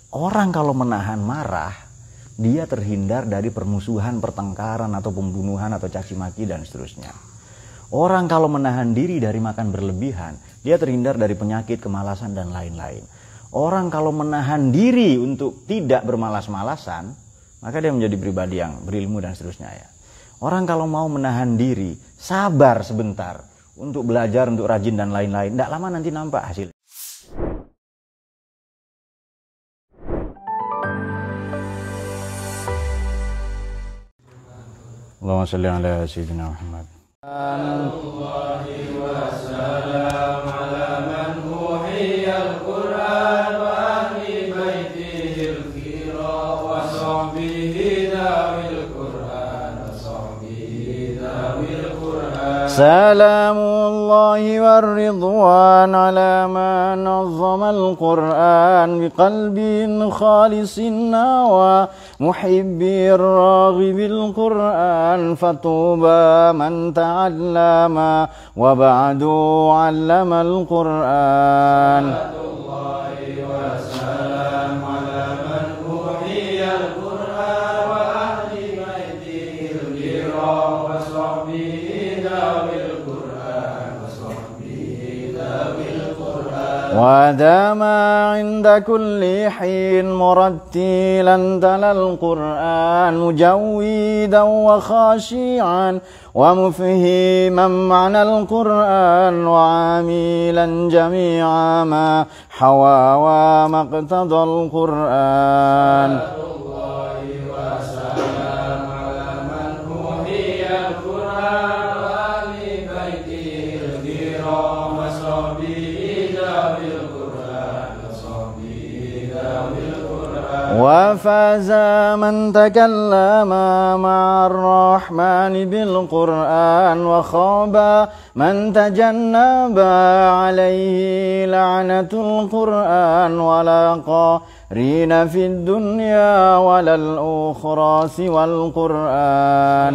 Orang kalau menahan marah, dia terhindar dari permusuhan, pertengkaran, atau pembunuhan, atau caci maki, dan seterusnya. Orang kalau menahan diri dari makan berlebihan, dia terhindar dari penyakit, kemalasan, dan lain-lain. Orang kalau menahan diri untuk tidak bermalas-malasan, maka dia menjadi pribadi yang berilmu dan seterusnya ya. Orang kalau mau menahan diri, sabar sebentar untuk belajar, untuk rajin dan lain-lain, tidak lama nanti nampak hasil. Allahumma shalli ala sayyidina Muhammad. سلام الله والرضوان على ما نظم القرآن بقلب خالص نوى محب الراغب القرآن فطوبى من تعلم وبعد علم القرآن. ودام عند كل حين مرتلا تلا القرآن مجودا وخاشعا ومفهما معنى القرآن وعاملا جميع ما حوى وما اقتضى القرآن. وفاز من تكلم مع الرحمن بالقرآن وخاب من تجنب عليه لعنة القرآن ولا قارين في الدنيا ولا الأخرى سوى القرآن.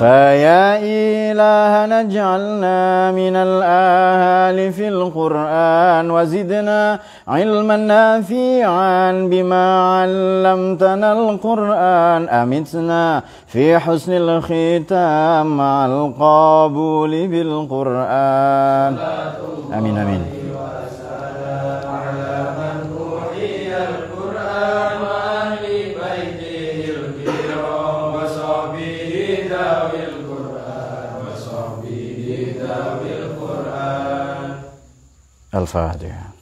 فيا إلهنا اجعلنا من الآهال في القرآن وزدنا علما نافعا بما علمتنا القرآن أمتنا في حسن الختام مع القبول بالقرآن. آمين آمين. Al-Fatihah.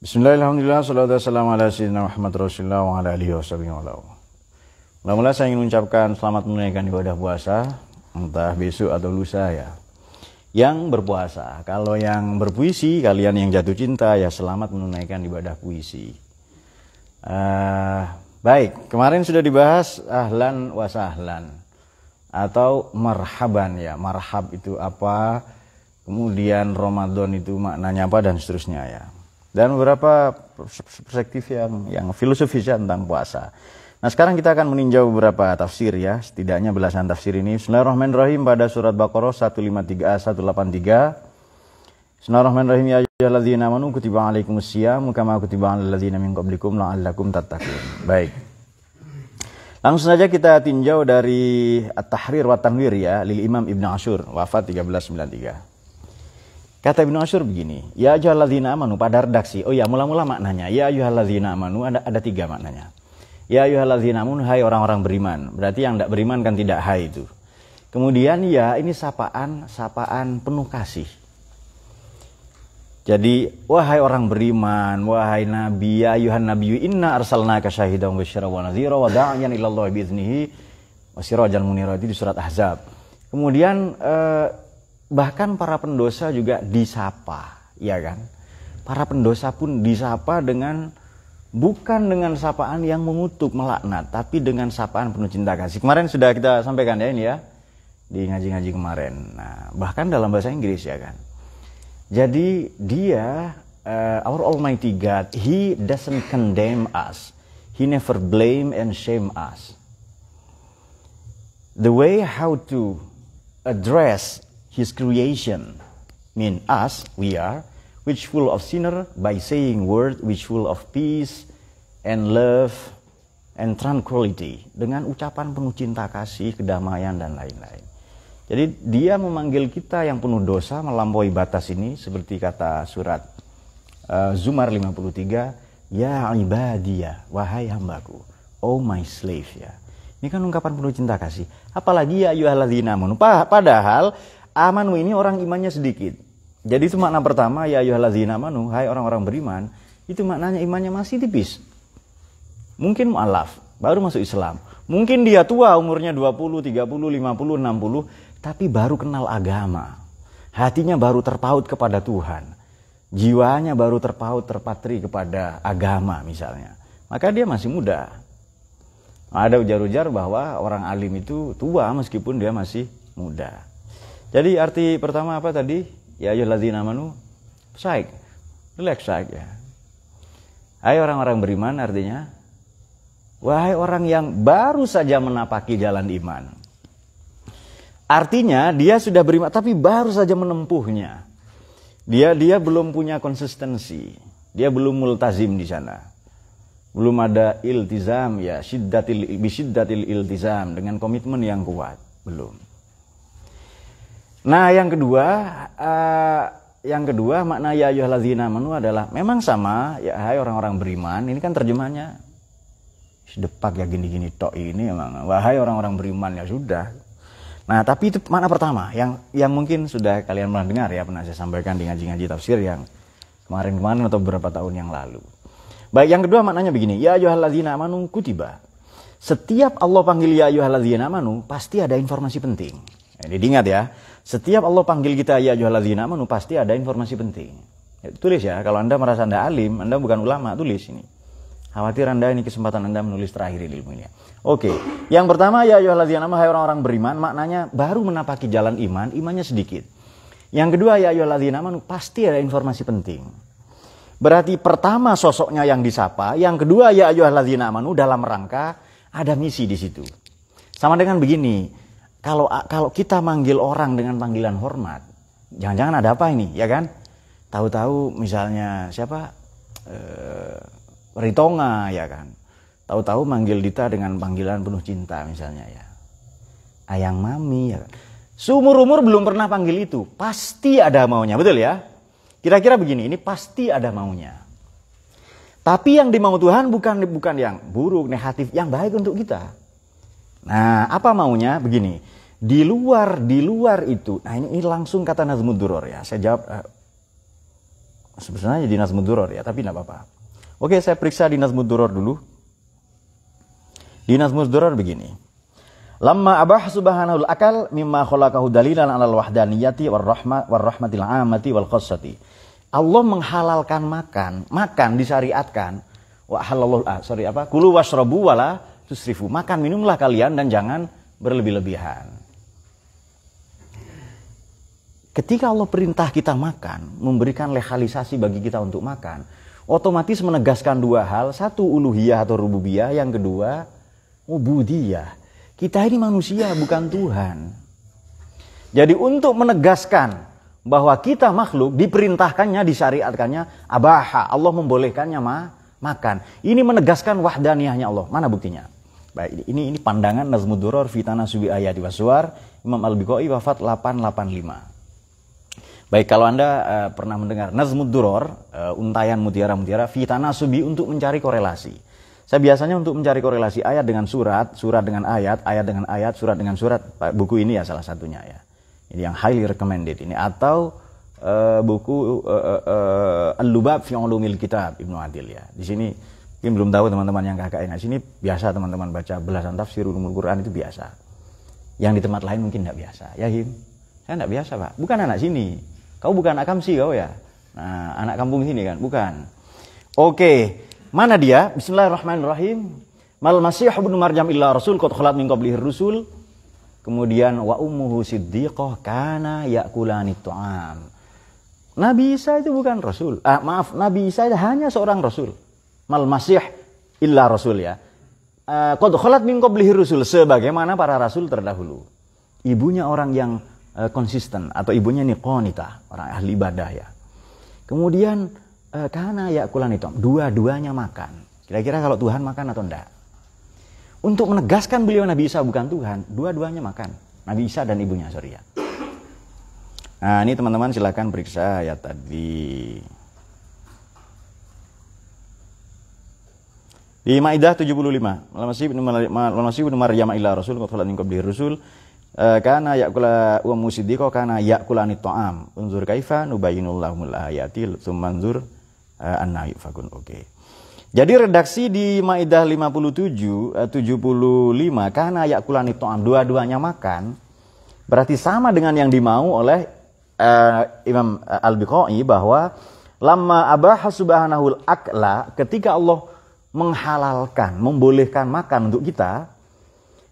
Bismillahirrahmanirrahim. Salatu wassalamu ala sayyidina Muhammad Rasulullah wa ala alihi washabihi wa ala. Mula-mula saya ingin mengucapkan selamat menunaikan ibadah puasa, entah besok atau lusa ya. Yang berpuasa, kalau yang berpuisi, kalian yang jatuh cinta ya selamat menunaikan ibadah puisi. Baik, kemarin sudah dibahas ahlan wa sahlan atau marhaban ya. Marhab itu apa, kemudian Ramadan itu maknanya apa dan seterusnya ya. Dan beberapa perspektif yang filosofis tentang puasa. Nah, sekarang kita akan meninjau beberapa tafsir ya, setidaknya belasan tafsir ini. Bismillahirrahmanirrahim pada surat Baqarah 153 183. Bismillahirrahmanirrahim. Ya ayyuhalladzina amanu kutiba alaikumusiyam kama kutiba alal ladzina min qablikum la'allakum tattaqun. Baik. Langsung saja kita tinjau dari At-Tahrir wa Tanwir ya, lil Imam Ibnu Ashur, wafat 1393. Kata Ibnu Ashur begini, ya ayyuhalladzina amanu pada redaksi. Oh ya, mula-mula maknanya ya ayyuhalladzina amanu ada tiga maknanya. Ya ayyuhalladzina amanu, hai orang-orang beriman. Berarti yang tidak beriman kan tidak hai itu. Kemudian ya ini sapaan penuh kasih. Jadi, wahai orang beriman, wahai nabi, ya ayuhan nabiyyu inna arsalnaka syahidan wa basyira wa nadhira wa da'iyan ila Allah bi idznihi wa sirajan munira, itu di surat Ahzab. Kemudian bahkan para pendosa juga disapa, ya kan? Para pendosa pun disapa dengan bukan dengan sapaan yang mengutuk, melaknat, tapi dengan sapaan penuh cinta kasih. Kemarin sudah kita sampaikan ya ini ya. di ngaji-ngaji kemarin. Nah, bahkan dalam bahasa Inggris ya kan. Jadi dia our Almighty God, He doesn't condemn us. He never blame and shame us. The way how to address His creation, mean us, we are, which full of sinner, by saying word which full of peace and love and tranquility, dengan ucapan penuh cinta kasih, kedamaian dan lain-lain. Jadi dia memanggil kita yang penuh dosa melampaui batas ini, seperti kata surat Zumar 53, ya ibadiyah, wahai hambaku, oh my slave ya. Ini kan ungkapan penuh cinta kasih. Apalagi ya ayyuhalladzina amanu. Padahal amanu ini orang imannya sedikit. Jadi itu makna pertama, ya ayyuhalladzina amanu, hai orang-orang beriman, itu maknanya imannya masih tipis. Mungkin mu'alaf, baru masuk Islam. Mungkin dia tua umurnya 20, 30, 50, 60, tapi baru kenal agama. Hatinya baru terpaut kepada Tuhan. Jiwanya baru terpaut, terpatri kepada agama misalnya. Maka dia masih muda. Ada ujar-ujar bahwa orang alim itu tua meskipun dia masih muda. Jadi arti pertama apa tadi? Ya ayyuhalladzina amanu, psych, relax saja. Hai orang-orang beriman artinya, wahai orang yang baru saja menapaki jalan iman. Artinya dia sudah beriman tapi baru saja menempuhnya. Dia belum punya konsistensi. Dia belum multazim di sana. Belum ada iltizam ya, bisyiddatil iltizam, dengan komitmen yang kuat, belum. Nah, yang kedua makna ya ayyuhalladzina amanu adalah memang sama ya, hai orang-orang beriman. Ini kan terjemahnya sedepak ya gini-gini tok ini memang wahai orang-orang beriman ya sudah. Nah, tapi itu makna pertama yang mungkin sudah kalian pernah dengar ya, pernah saya sampaikan di ngaji-ngaji tafsir yang kemarin-kemarin atau beberapa tahun yang lalu. Baik, yang kedua maknanya begini, ya ayyuhalladzina amanu kutiba. Setiap Allah panggil ya ayyuhalladzina amanu, pasti ada informasi penting. Jadi diingat ya, setiap Allah panggil kita ya ayyuhalladzina amanu, pasti ada informasi penting. Tulis ya, kalau Anda merasa Anda alim, Anda bukan ulama, tulis ini. Khawatir Anda ini kesempatan Anda menulis terakhir ilmu ini. Oke, yang pertama ya ayyuhalladzina amanu, hai orang-orang beriman, maknanya baru menapaki jalan iman, imannya sedikit. Yang kedua ya ayyuhalladzina amanu, pasti ada informasi penting. Berarti pertama sosoknya yang disapa, yang kedua ya ayyuhalladzina amanu dalam rangka ada misi di situ. Sama dengan begini, kalau kita manggil orang dengan panggilan hormat, jangan-jangan ada apa ini, ya kan? Tahu-tahu misalnya siapa? Ritonga, ya kan? Tahu-tahu manggil Dita dengan panggilan penuh cinta misalnya ya. Ayang Mami, ya kan? Seumur-umur belum pernah panggil itu, pasti ada maunya, betul ya? Kira-kira begini, ini pasti ada maunya. Tapi yang dimau Tuhan bukan yang buruk, negatif, yang baik untuk kita. Nah, apa maunya? Begini, di luar itu, nah ini langsung kata Nazmud Duror ya. Saya jawab, sebenarnya di Nazmud Duror ya, tapi tidak apa-apa. Oke, saya periksa di Nazmud Duror dulu. Di Nazmud Duror begini. Lamma abah subhanahul akal mimma khalaqahu dalilan alal wahdaniyati warahmatil amati wal khassati. Allah menghalalkan makan disyariatkan. Wa halallahu kulu washrabu wala tusrifu. Makan minumlah kalian dan jangan berlebih-lebihan. Ketika Allah perintah kita makan, memberikan legalisasi bagi kita untuk makan, otomatis menegaskan dua hal, satu uluhiyah atau rububiyah, yang kedua ubudiyah. Kita ini manusia bukan Tuhan. Jadi untuk menegaskan bahwa kita makhluk, diperintahkannya, disyariatkannya, abaha, Allah membolehkannya makan. Ini menegaskan wahdaniyahnya Allah. Mana buktinya? Baik, ini pandangan Nazmud Duror fi tanasubi ayati wassuar, Imam Al-Biqai wafat 885. Baik, kalau Anda pernah mendengar Nazmud Duror, untayan mutiara-mutiara fi tanasubi, untuk mencari korelasi. Saya biasanya untuk mencari korelasi ayat dengan surat, surat dengan ayat, ayat dengan ayat, surat dengan surat, buku ini ya salah satunya ya. Ini yang highly recommended ini, atau buku Al-Lubab fi Ulumil Kitab Ibnu Adil ya. Di sini mungkin belum tahu teman-teman yang KKN. Di sini biasa teman-teman baca belasan tafsir ulumul Quran, itu biasa. Yang di tempat lain mungkin tidak biasa. Ya Him, saya tidak biasa Pak. Bukan anak sini. Kau bukan anak Kamsi kau ya. Nah, anak kampung sini kan? Bukan. Oke, mana dia? Bismillahirrahmanirrahim. Mal Masih ibnu Maryam illa rasul qad khalat min qablihi rusul. Kemudian wa ummuhu siddiqah kana ya'kulani ta'am. Nabi Isa itu bukan rasul. Nabi Isa itu hanya seorang rasul. Mal masih illa rasul ya. Qad khalat min qablihi rusul, sebagaimana para rasul terdahulu. Ibunya orang yang konsisten, atau ibunya ini qanitah, orang ahli ibadah ya. Kemudian kana ya'kulani ta'am, dua-duanya makan. Kira-kira kalau Tuhan makan atau enggak? Untuk menegaskan beliau Nabi Isa bukan Tuhan, dua-duanya makan. Nabi Isa dan ibunya, sorry ya. Nah, ini teman-teman silakan periksa ayat tadi. Di Maidah 75, Al-Masih ibnu Maryam ila rasul qad khalat min qablihi rusul kana ya'kula wa musiddiqo kana ya'kulani ta'am. Unzur kaifa nubayyinu lahumul ayati tsumma anzur anna yufakun. Oke. Jadi redaksi di Maidah 75 kana ya'kulani ta'am, dua-duanya makan, berarti sama dengan yang dimau oleh Imam Al-Biqai bahwa lamma abaha subhanahul akla, ketika Allah menghalalkan, membolehkan makan untuk kita,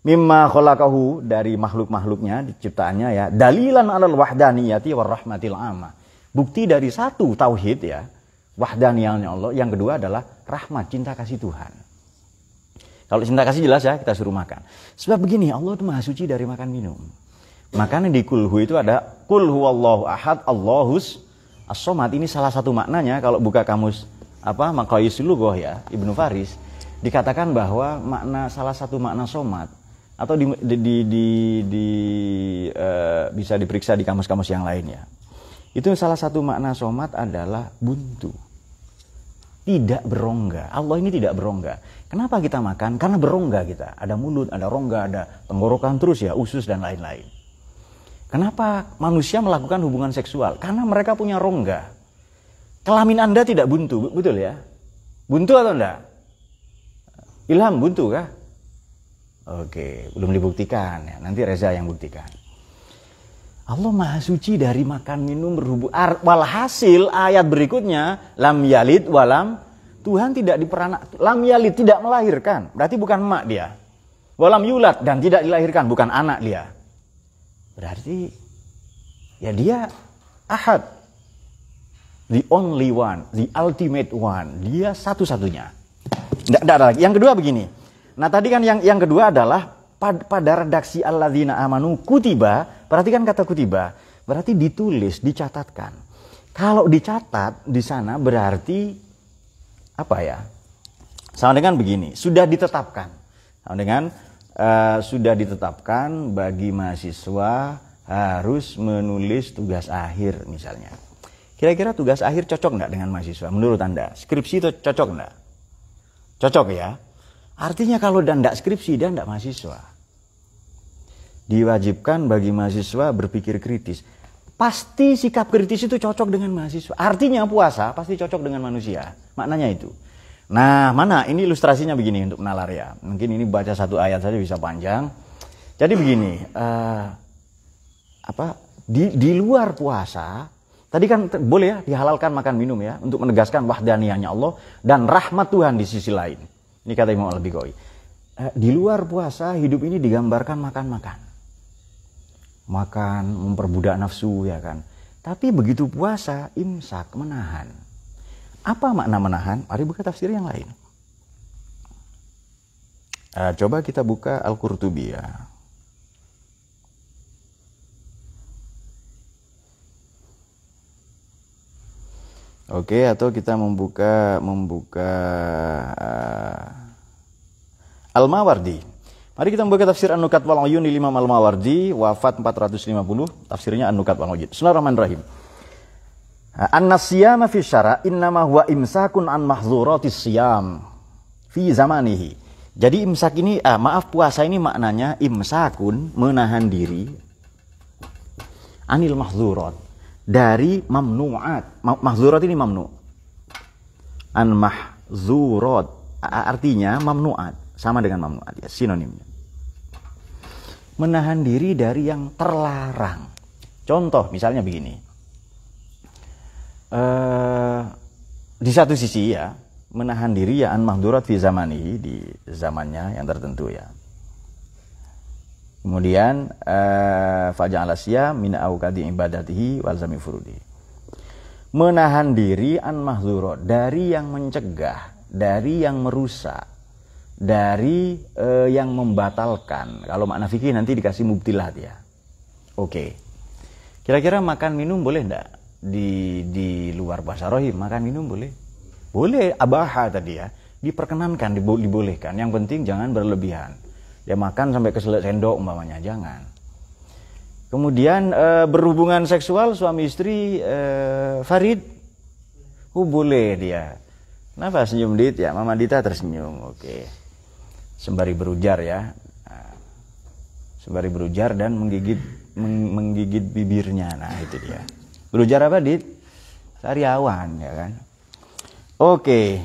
mimma khalaqahu, dari makhluk-makhluknya, diciptaannya ya, dalilan alal wahdaniyati warahmatil amma. Bukti dari satu tauhid ya, wahdaniyahnya Allah, yang kedua adalah rahmat, cinta kasih Tuhan. Kalau cinta kasih jelas ya, kita suruh makan. Sebab begini, Allah itu maha suci dari makan minum. Makanya di kulhu itu ada kul huwallahu ahad Allahus as-somad. Ini salah satu maknanya kalau buka kamus Maqayis Lughah ya, Ibnu Faris, dikatakan bahwa salah satu makna somad atau bisa diperiksa di kamus-kamus yang lain ya. Itu salah satu makna somad adalah buntu. Tidak berongga. Allah ini tidak berongga. Kenapa kita makan? Karena berongga kita. Ada mulut, ada rongga, ada tenggorokan terus ya, usus dan lain-lain. Kenapa manusia melakukan hubungan seksual? Karena mereka punya rongga. Kelamin Anda tidak buntu, betul ya? Buntu atau enggak? Ilham, buntu kah? Oke, belum dibuktikan ya. Nanti Reza yang buktikan. Allah maha suci dari makan minum berhubung. Walhasil ayat berikutnya, lam yalid walam, Tuhan tidak diperanak, lam yalid, tidak melahirkan. Berarti bukan emak dia. Walam yulad, dan tidak dilahirkan, bukan anak dia. Berarti ya dia ahad, the only one, the ultimate one. Dia satu-satunya. Tidak ada lagi. Yang kedua begini. Nah tadi kan yang kedua adalah pada redaksi alladzina amanu kutiba. Perhatikan kata kutiba. Berarti ditulis, dicatatkan. Kalau dicatat di sana berarti apa ya? Sama dengan begini. Sudah ditetapkan. Sama dengan sudah ditetapkan bagi mahasiswa harus menulis tugas akhir misalnya. Kira-kira tugas akhir cocok enggak dengan mahasiswa? Menurut Anda, skripsi itu cocok enggak? Cocok ya? Artinya kalau dan enggak skripsi, dan enggak mahasiswa. Diwajibkan bagi mahasiswa berpikir kritis. Pasti sikap kritis itu cocok dengan mahasiswa. Artinya puasa pasti cocok dengan manusia. Maknanya itu. Nah, mana ini ilustrasinya begini untuk nalar ya. Mungkin ini baca satu ayat saja bisa panjang. Jadi begini, di luar puasa, tadi kan boleh ya dihalalkan makan minum ya untuk menegaskan wahdaniyahnya Allah dan rahmat Tuhan di sisi lain. Ini kata Imam Al-Biqai. Di luar puasa hidup ini digambarkan makan, memperbudak nafsu ya kan. Tapi begitu puasa imsak, menahan. Apa makna menahan? Mari buka tafsir yang lain. Coba kita buka Al-Qurtubi ya. Oke, atau kita membuka Al-Mawardi. Mari kita membuka tafsir An-Nukat wal Uyun Imam Al-Mawardi, wafat 450, tafsirnya An-Nukat wal Uyun. Bismillahirrahmanirrahim. An-nasiyama fi syara' innama huwa imsakun an mahdzuratis siyam fi zamanihi. Jadi imsak ini puasa ini maknanya imsakun, menahan diri, anil mahdzurat, dari mamnu'at. Mahdzurat ini mamnu. An mahdzurat artinya mamnu'at, sama dengan mamnu'at ya, sinonimnya. Menahan diri dari yang terlarang. Contoh misalnya begini. Di satu sisi ya, menahan diri ya an mahdurat fi zamanihi, di zamannya yang tertentu ya. Kemudian faja'ala siyam min awqati ibadatihi wal zami furudi. Menahan diri an mahdzura, dari yang mencegah, dari yang merusak, dari yang membatalkan. Kalau makna fikih nanti dikasih mubtilat ya. Oke. Kira-kira makan minum boleh enggak? Di luar puasa rahim makan minum boleh? Boleh, abaha tadi ya. Diperkenankan, dibolehkan. Yang penting jangan berlebihan. Dia makan sampai keselak sendok umpamanya, jangan. Kemudian berhubungan seksual suami istri Farid, boleh dia. Kenapa senyum Dit ya? Mama Dita tersenyum, oke. Sembari berujar ya, sembari berujar dan menggigit bibirnya. Nah itu dia. Berujar apa Dit? Sariawan ya kan. Oke.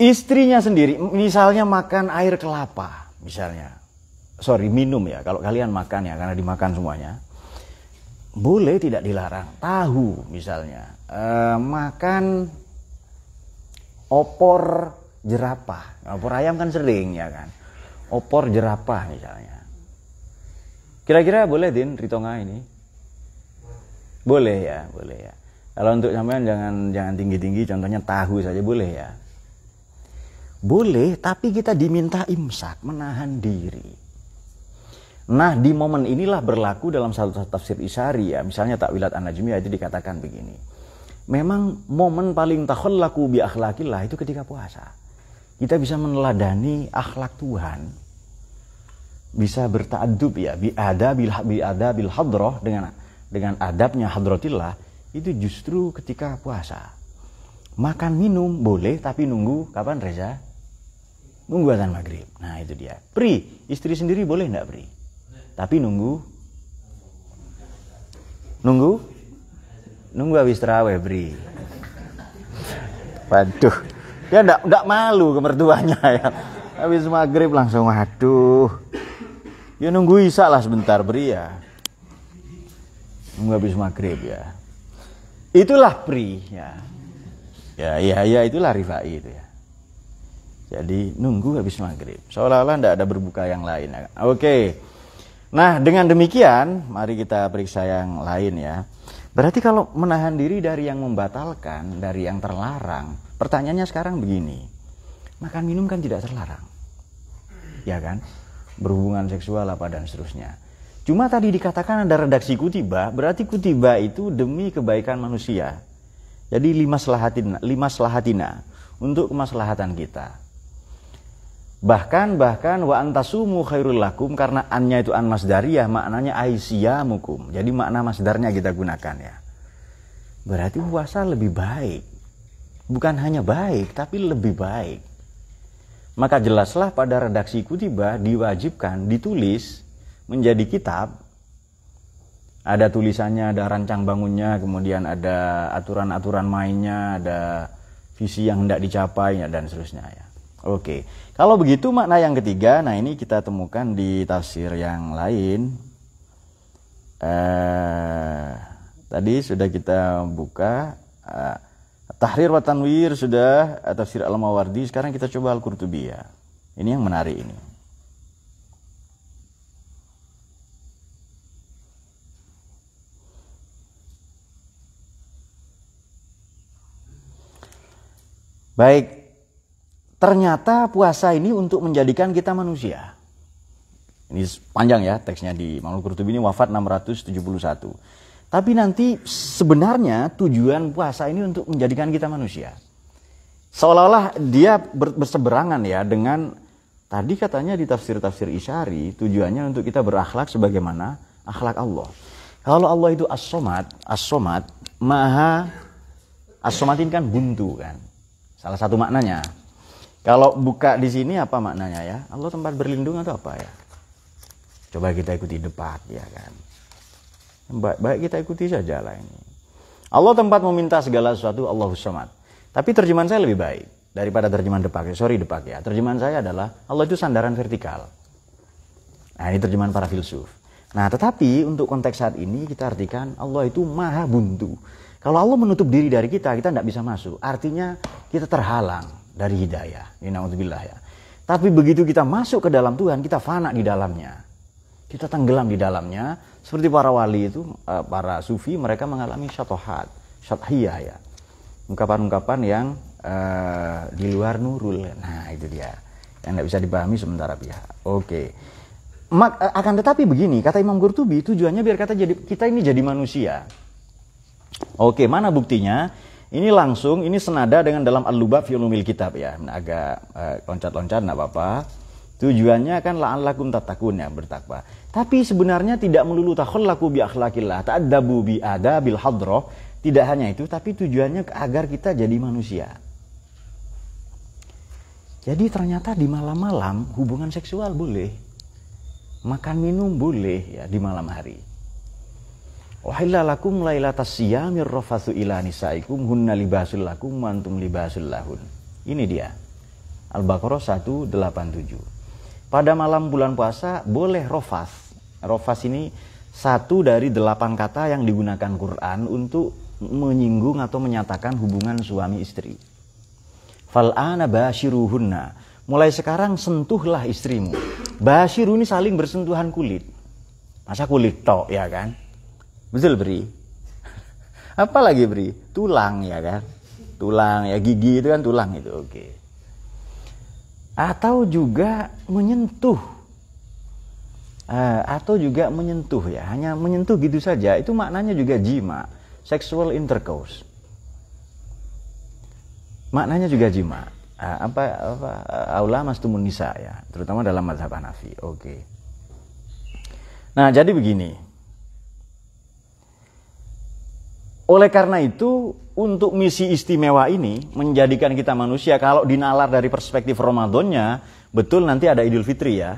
Istrinya sendiri, misalnya makan air kelapa, misalnya. Sorry, minum ya, kalau kalian makan ya, karena dimakan semuanya. Boleh, tidak dilarang. Tahu misalnya. Makan opor jerapah. Opor ayam kan sering ya kan. Opor jerapah misalnya. Kira-kira boleh Din, Ritonga ini? Boleh ya, boleh ya. Kalau untuk sampean jangan tinggi-tinggi, contohnya tahu saja boleh ya. Boleh, tapi kita diminta imsak, menahan diri. Nah, di momen inilah berlaku dalam satu tafsir Isyari ya. Misalnya takwilat an-najmiyah itu dikatakan begini. Memang momen paling takhallaku bi akhlaqillah itu ketika puasa. Kita bisa meneladani akhlak Tuhan. Bisa berta'addub ya, bi adabil hadrah dengan adabnya hadratillah itu justru ketika puasa. Makan minum boleh, tapi nunggu kapan Reza? Nunggu azan maghrib. Nah itu dia. Pri, istri sendiri boleh enggak Pri? Tapi nunggu habis tarawih Pri. Waduh, dia enggak malu ke mertuanya ya. Habis maghrib langsung waduh. Ya nunggu isya lah sebentar Pri ya. Nunggu habis maghrib ya. Itulah Pri ya. Ya itulah rifai itu ya. Jadi nunggu habis maghrib. Seolah-olah tidak ada berbuka yang lain. Oke. Nah dengan demikian, mari kita periksa yang lain ya. Berarti kalau menahan diri dari yang membatalkan, dari yang terlarang, pertanyaannya sekarang begini. Makan minum kan tidak terlarang. Ya kan? Berhubungan seksual apa dan seterusnya. Cuma tadi dikatakan ada redaksi kutiba, berarti kutiba itu demi kebaikan manusia. Jadi lima slahatina untuk kemaslahatan kita. Bahkan wa antasumu khairul lakum, karena annya itu an masdariyah, maknanya aisyamukum. Jadi makna masdarnya kita gunakan ya. Berarti puasa lebih baik. Bukan hanya baik, tapi lebih baik. Maka jelaslah pada redaksi kutiba diwajibkan ditulis menjadi kitab. Ada tulisannya, ada rancang bangunnya, kemudian ada aturan-aturan mainnya, ada visi yang hendak dicapai dan seterusnya ya. Oke, kalau begitu makna yang ketiga, nah ini kita temukan di tafsir yang lain. Tadi sudah kita buka Tahrir wa Tanwir, sudah tafsir Al-Mawardi. Sekarang kita coba Al-Qurtubi ya. Ini yang menarik ini. Baik. Ternyata puasa ini untuk menjadikan kita manusia. Ini panjang ya teksnya di Imam Al-Qurtubi, ini wafat 671. Tapi nanti sebenarnya tujuan puasa ini untuk menjadikan kita manusia. Seolah-olah dia berseberangan ya dengan tadi katanya di tafsir-tafsir Isyari, tujuannya untuk kita berakhlak sebagaimana akhlak Allah. Kalau Allah itu as-somad, maha, as-somad ini kan buntu kan. Salah satu maknanya. Kalau buka di sini apa maknanya ya? Allah tempat berlindung atau apa ya? Coba kita ikuti debat ya kan. Baik kita ikuti saja lah ini. Allah tempat meminta segala sesuatu, Allahus Samad. Tapi terjemahan saya lebih baik daripada terjemahan depak. Sorry depak ya. Terjemahan saya adalah Allah itu sandaran vertikal. Nah ini terjemahan para filsuf. Nah tetapi untuk konteks saat ini kita artikan Allah itu maha buntu. Kalau Allah menutup diri dari kita tidak bisa masuk. Artinya kita terhalang dari hidayah. Innaudzubillah ya. Tapi begitu kita masuk ke dalam Tuhan, kita fana di dalamnya. Kita tenggelam di dalamnya. Seperti para wali itu, para sufi, mereka mengalami syatohat, syathiyah ya. Ungkapan-ungkapan yang di luar nurul. Nah itu dia. Yang tidak bisa dipahami sementara pihak. Oke. Akan tetapi begini, kata Imam Qurtubi, tujuannya biar kita ini jadi manusia. Oke, mana buktinya? Ini langsung, ini senada dengan dalam Al-Lubab fi Ulumil Kitab ya. Agak loncat-loncat enggak apa-apa. Tujuannya kan la'allakum tattaqun ya, bertakwa. Tapi sebenarnya tidak melulu takhallaku bi akhlaqillah, ta'addabu bi adabil hadrah. Tidak hanya itu, tapi tujuannya agar kita jadi manusia. Jadi ternyata di malam-malam hubungan seksual boleh. Makan minum boleh ya di malam hari. Wahilla lakum lailatas siyamir rafathu ila nisaikum hunna libasul lakum wa antum libasul lahun. Ini dia. Al-Baqarah 187. Pada malam bulan puasa boleh rofas. Rofas ini satu dari 8 kata yang digunakan Quran untuk menyinggung atau menyatakan hubungan suami istri. Fal'ana bashiruhunna. Mulai sekarang sentuhlah istrimu. Bashiru ini saling bersentuhan kulit. Masa kulit tok ya kan? Betul Bri? Apa lagi Bri? Tulang ya kan? Tulang ya, gigi itu kan tulang itu, oke. Atau juga menyentuh. Atau juga menyentuh ya, hanya menyentuh gitu saja. Itu maknanya juga jima, sexual intercourse. Maknanya juga jima. Aula mastumun nisa ya, terutama dalam mazhab Hanafi. Oke. Nah, jadi begini. Oleh karena itu, untuk misi istimewa ini, menjadikan kita manusia, kalau dinalar dari perspektif Ramadannya, betul nanti ada Idul Fitri ya.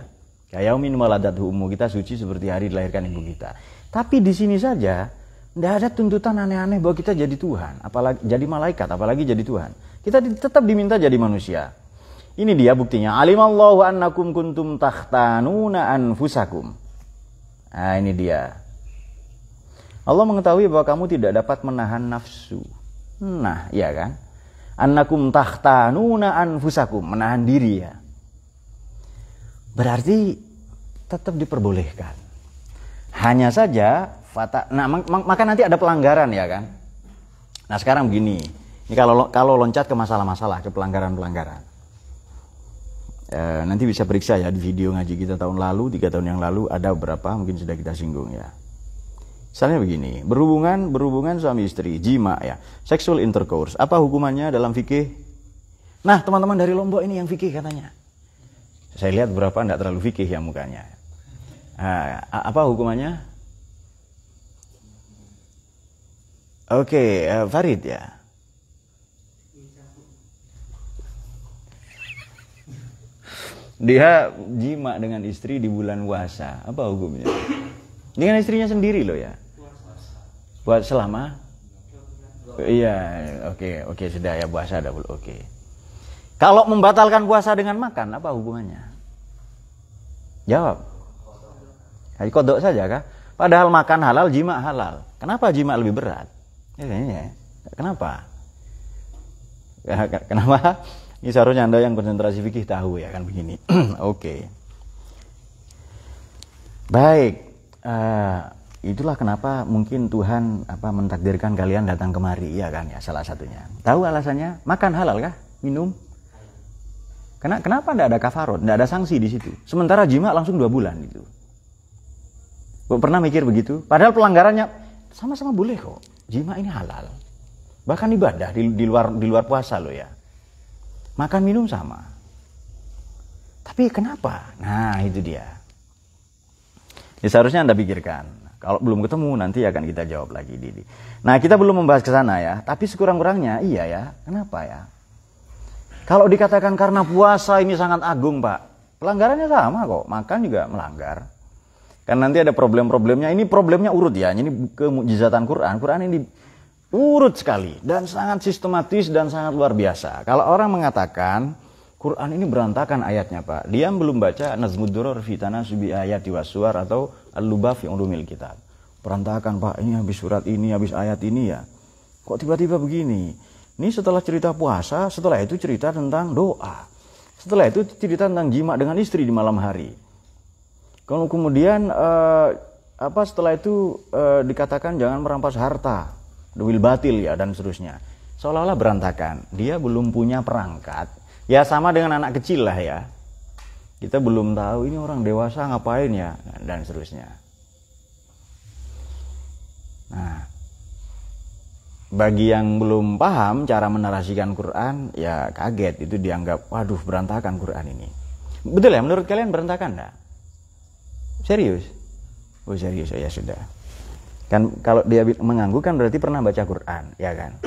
Yaumin waladatuhu ummu, kita suci seperti hari dilahirkan ibu kita. Tapi di sini saja, tidak ada tuntutan aneh-aneh bahwa kita jadi Tuhan, apalagi jadi malaikat, apalagi jadi Tuhan. Kita tetap diminta jadi manusia. Ini dia buktinya. Alimallahu annakum kuntum takhtanuna anfusakum. Nah ini dia. Allah mengetahui bahwa kamu tidak dapat menahan nafsu. Nah, iya kan? Annakum takhtanuna anfusakum, menahan diri ya. Berarti tetap diperbolehkan. Hanya saja maka nanti ada pelanggaran ya kan? Nah, sekarang begini. Ini kalau loncat ke masalah-masalah, ke pelanggaran-pelanggaran. Nanti bisa periksa ya di video ngaji kita tahun lalu, 3 tahun yang lalu ada beberapa mungkin sudah kita singgung ya. Misalnya begini, berhubungan suami istri, jima ya, sexual intercourse. Apa hukumannya dalam fikih? Nah, teman-teman dari Lombok ini yang fikih katanya. Saya lihat beberapa enggak terlalu fikih ya mukanya. Nah, apa hukumannya? Oke, Farid ya. Dia jima dengan istri di bulan puasa. Apa hukumnya? Dengan istrinya sendiri loh ya. Buat selama? Iya, oke sudah ya, puasa ada boleh. Oke. Kalau membatalkan puasa dengan makan, apa hukumannya? Jawab. Kodok saja kah? Padahal makan halal, jima halal. Kenapa jima lebih berat? Ya. Kenapa? Kenapa? Ini seharusnya Anda yang konsentrasi fikih tahu ya kan begini. Oke. Baik. Itulah kenapa mungkin Tuhan mentakdirkan kalian datang kemari ya kan ya, salah satunya. Tahu alasannya? Makan halal kah? Minum? Kenapa tidak ada kafarot, tidak ada sanksi di situ? Sementara jima langsung 2 bulan gitu. Pernah mikir begitu? Padahal pelanggarannya sama-sama boleh kok. Jima ini halal. Bahkan ibadah di luar puasa loh ya. Makan minum sama. Tapi kenapa? Nah, itu dia. Ya, seharusnya Anda pikirkan. Kalau belum ketemu nanti akan kita jawab lagi, Didi. Nah, kita belum membahas ke sana ya, tapi sekurang-kurangnya iya ya. Kenapa ya? Kalau dikatakan karena puasa ini sangat agung, Pak. Pelanggarannya sama kok, makan juga melanggar. Kan nanti ada problem-problemnya. Ini problemnya urut ya. Ini kemukjizatan Quran. Quran ini urut sekali dan sangat sistematis dan sangat luar biasa. Kalau orang mengatakan Quran ini berantakan ayatnya, Pak. Dia belum baca Nazmud Duror fi Tanasubi Ayati Wassuar atau Al-Lubab fi Ulumil Kitab. Berantakan, Pak. Ini habis surat ini, habis ayat ini ya. Kok tiba-tiba begini? Ini setelah cerita puasa, setelah itu cerita tentang doa. Setelah itu cerita tentang jima dengan istri di malam hari. Kalau kemudian setelah itu dikatakan jangan merampas harta, duwil batil ya dan seterusnya. Seolah-olah berantakan. Dia belum punya perangkat. Ya sama dengan anak kecil lah ya. Kita belum tahu ini orang dewasa ngapain ya dan seterusnya. Nah, bagi yang belum paham cara menarasikan Quran, ya kaget, itu dianggap, waduh berantakan Quran ini. Betul ya, menurut kalian berantakan enggak? Serius? Oh serius, oh ya sudah. Kan kalau dia mengganggu kan berarti pernah baca Quran, ya kan?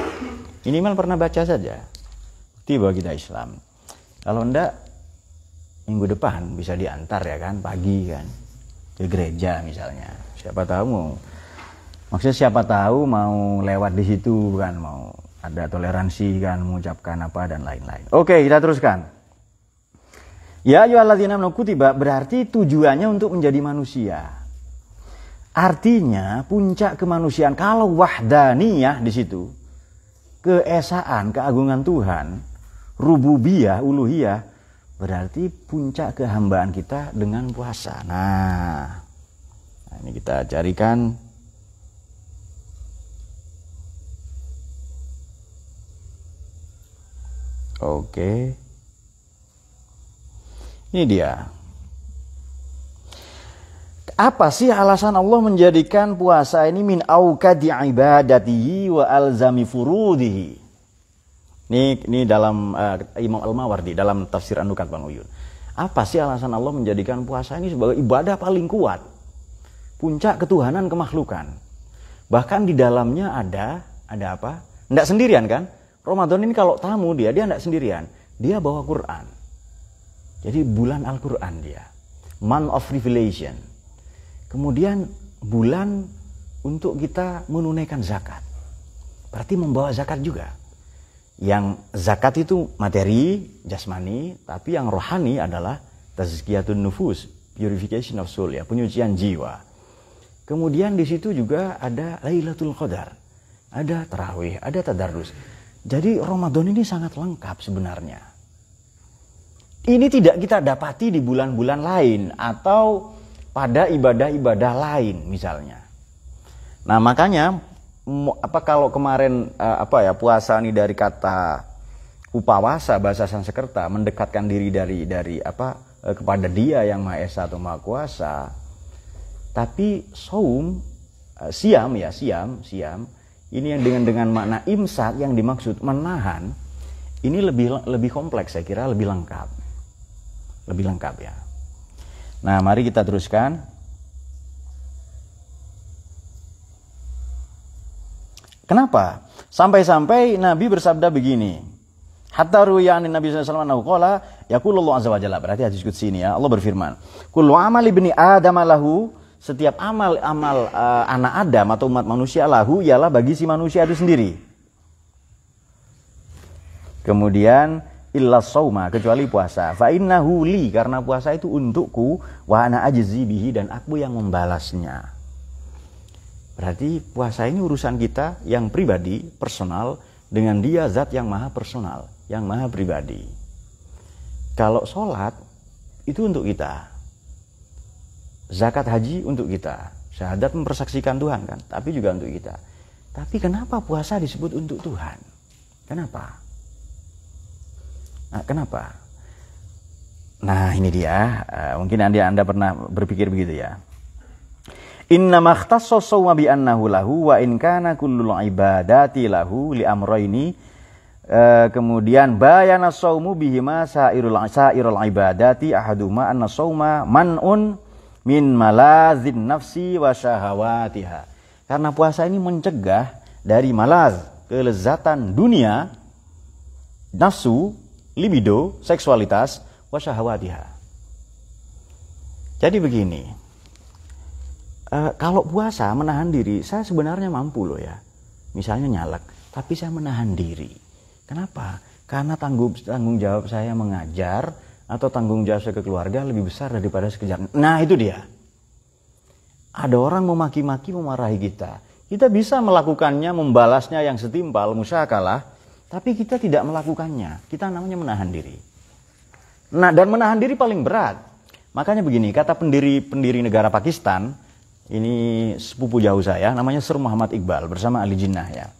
Minimal pernah baca saja. Tiba kita Islam. Kalau enggak, minggu depan bisa diantar ya kan, pagi kan, ke gereja misalnya. Siapa tahu siapa tahu mau lewat di situ kan, mau ada toleransi kan, mengucapkan apa dan lain-lain. Oke, kita teruskan. Ya ayyuhalladzina amanu kutiba berarti tujuannya untuk menjadi manusia. Artinya puncak kemanusiaan kalau wahdaniyah di situ, keesaan, keagungan Tuhan, rububiyah, uluhiyah, berarti puncak kehambaan kita dengan puasa. Nah ini kita carikan. Oke. Ini dia. Apa sih alasan Allah menjadikan puasa ini min aukadi ibadatihi wa alzami furudihi? Ini dalam Imam Al-Mawardi dalam tafsir An-Nukat Bang Uyun. Apa sih alasan Allah menjadikan puasa ini sebagai ibadah paling kuat? Puncak ketuhanan kemakhlukan. Bahkan di dalamnya ada apa? Enggak sendirian kan? Ramadan ini kalau tamu dia enggak sendirian. Dia bawa Quran. Jadi bulan Al-Quran dia. Month of Revelation. Kemudian bulan untuk kita menunaikan zakat. Berarti membawa zakat juga. Yang zakat itu materi, jasmani, tapi yang rohani adalah tazkiyatun nufus, purification of soul ya, penyucian jiwa. Kemudian di situ juga ada Lailatul Qadar, ada tarawih, ada tadarrus. Jadi Ramadan ini sangat lengkap sebenarnya. Ini tidak kita dapati di bulan-bulan lain atau pada ibadah-ibadah lain misalnya. Nah makanya kalau kemarin puasa ini dari kata upawasa bahasa Sanskerta, mendekatkan diri dari kepada Dia yang Maha Esa atau Maha Kuasa. Tapi saum siam ini yang dengan makna imsak yang dimaksud menahan, ini lebih kompleks saya kira, lebih lengkap ya. Nah, mari kita teruskan. Kenapa? Sampai-sampai Nabi bersabda begini. Hatta ru'yani Nabi sallallahu alaihi wasallam qala yaqulullahu azza wa jalla. Berarti hadis qudsi ini ya. Allah berfirman, "Kullu amali ibni Adam lahu", setiap amal anak Adam atau umat manusia lahu ialah bagi si manusia itu sendiri. Kemudian illa shauma, kecuali puasa. Fa innahu li, karena puasa itu untukku, wa ana ajzi bihi, dan aku yang membalasnya. Berarti puasa ini urusan kita yang pribadi, personal, dengan Dia zat yang maha personal, yang maha pribadi. Kalau sholat itu untuk kita, zakat haji untuk kita, syahadat mempersaksikan Tuhan kan, tapi juga untuk kita. Tapi kenapa puasa disebut untuk Tuhan? Kenapa? Nah ini dia, mungkin anda pernah berpikir begitu ya. Inna makhtassa shawma bi annahu lahu wa in kana kullul ibadati lahu li amrayni. Kemudian bayana shawmu bihima sairul ibadati ahaduma anna shawma man'un min malazin nafsi wa syahawatiha. Karena puasa ini mencegah dari malaz, kelezatan dunia, nafsu, libido, seksualitas, wa syahawatiha. Jadi begini. Kalau puasa menahan diri, saya sebenarnya mampu loh ya. Misalnya nyalek, tapi saya menahan diri. Kenapa? Karena tanggung jawab saya mengajar atau tanggung jawab saya ke keluarga lebih besar daripada sekedar. Nah itu dia. Ada orang memaki-maki, memarahi kita. Kita bisa melakukannya, membalasnya yang setimpal, musyakalah, tapi kita tidak melakukannya. Kita namanya menahan diri. Nah, dan menahan diri paling berat. Makanya begini, kata pendiri negara Pakistan, ini sepupu jauh saya, namanya Sir Muhammad Iqbal bersama Ali Jinnah ya.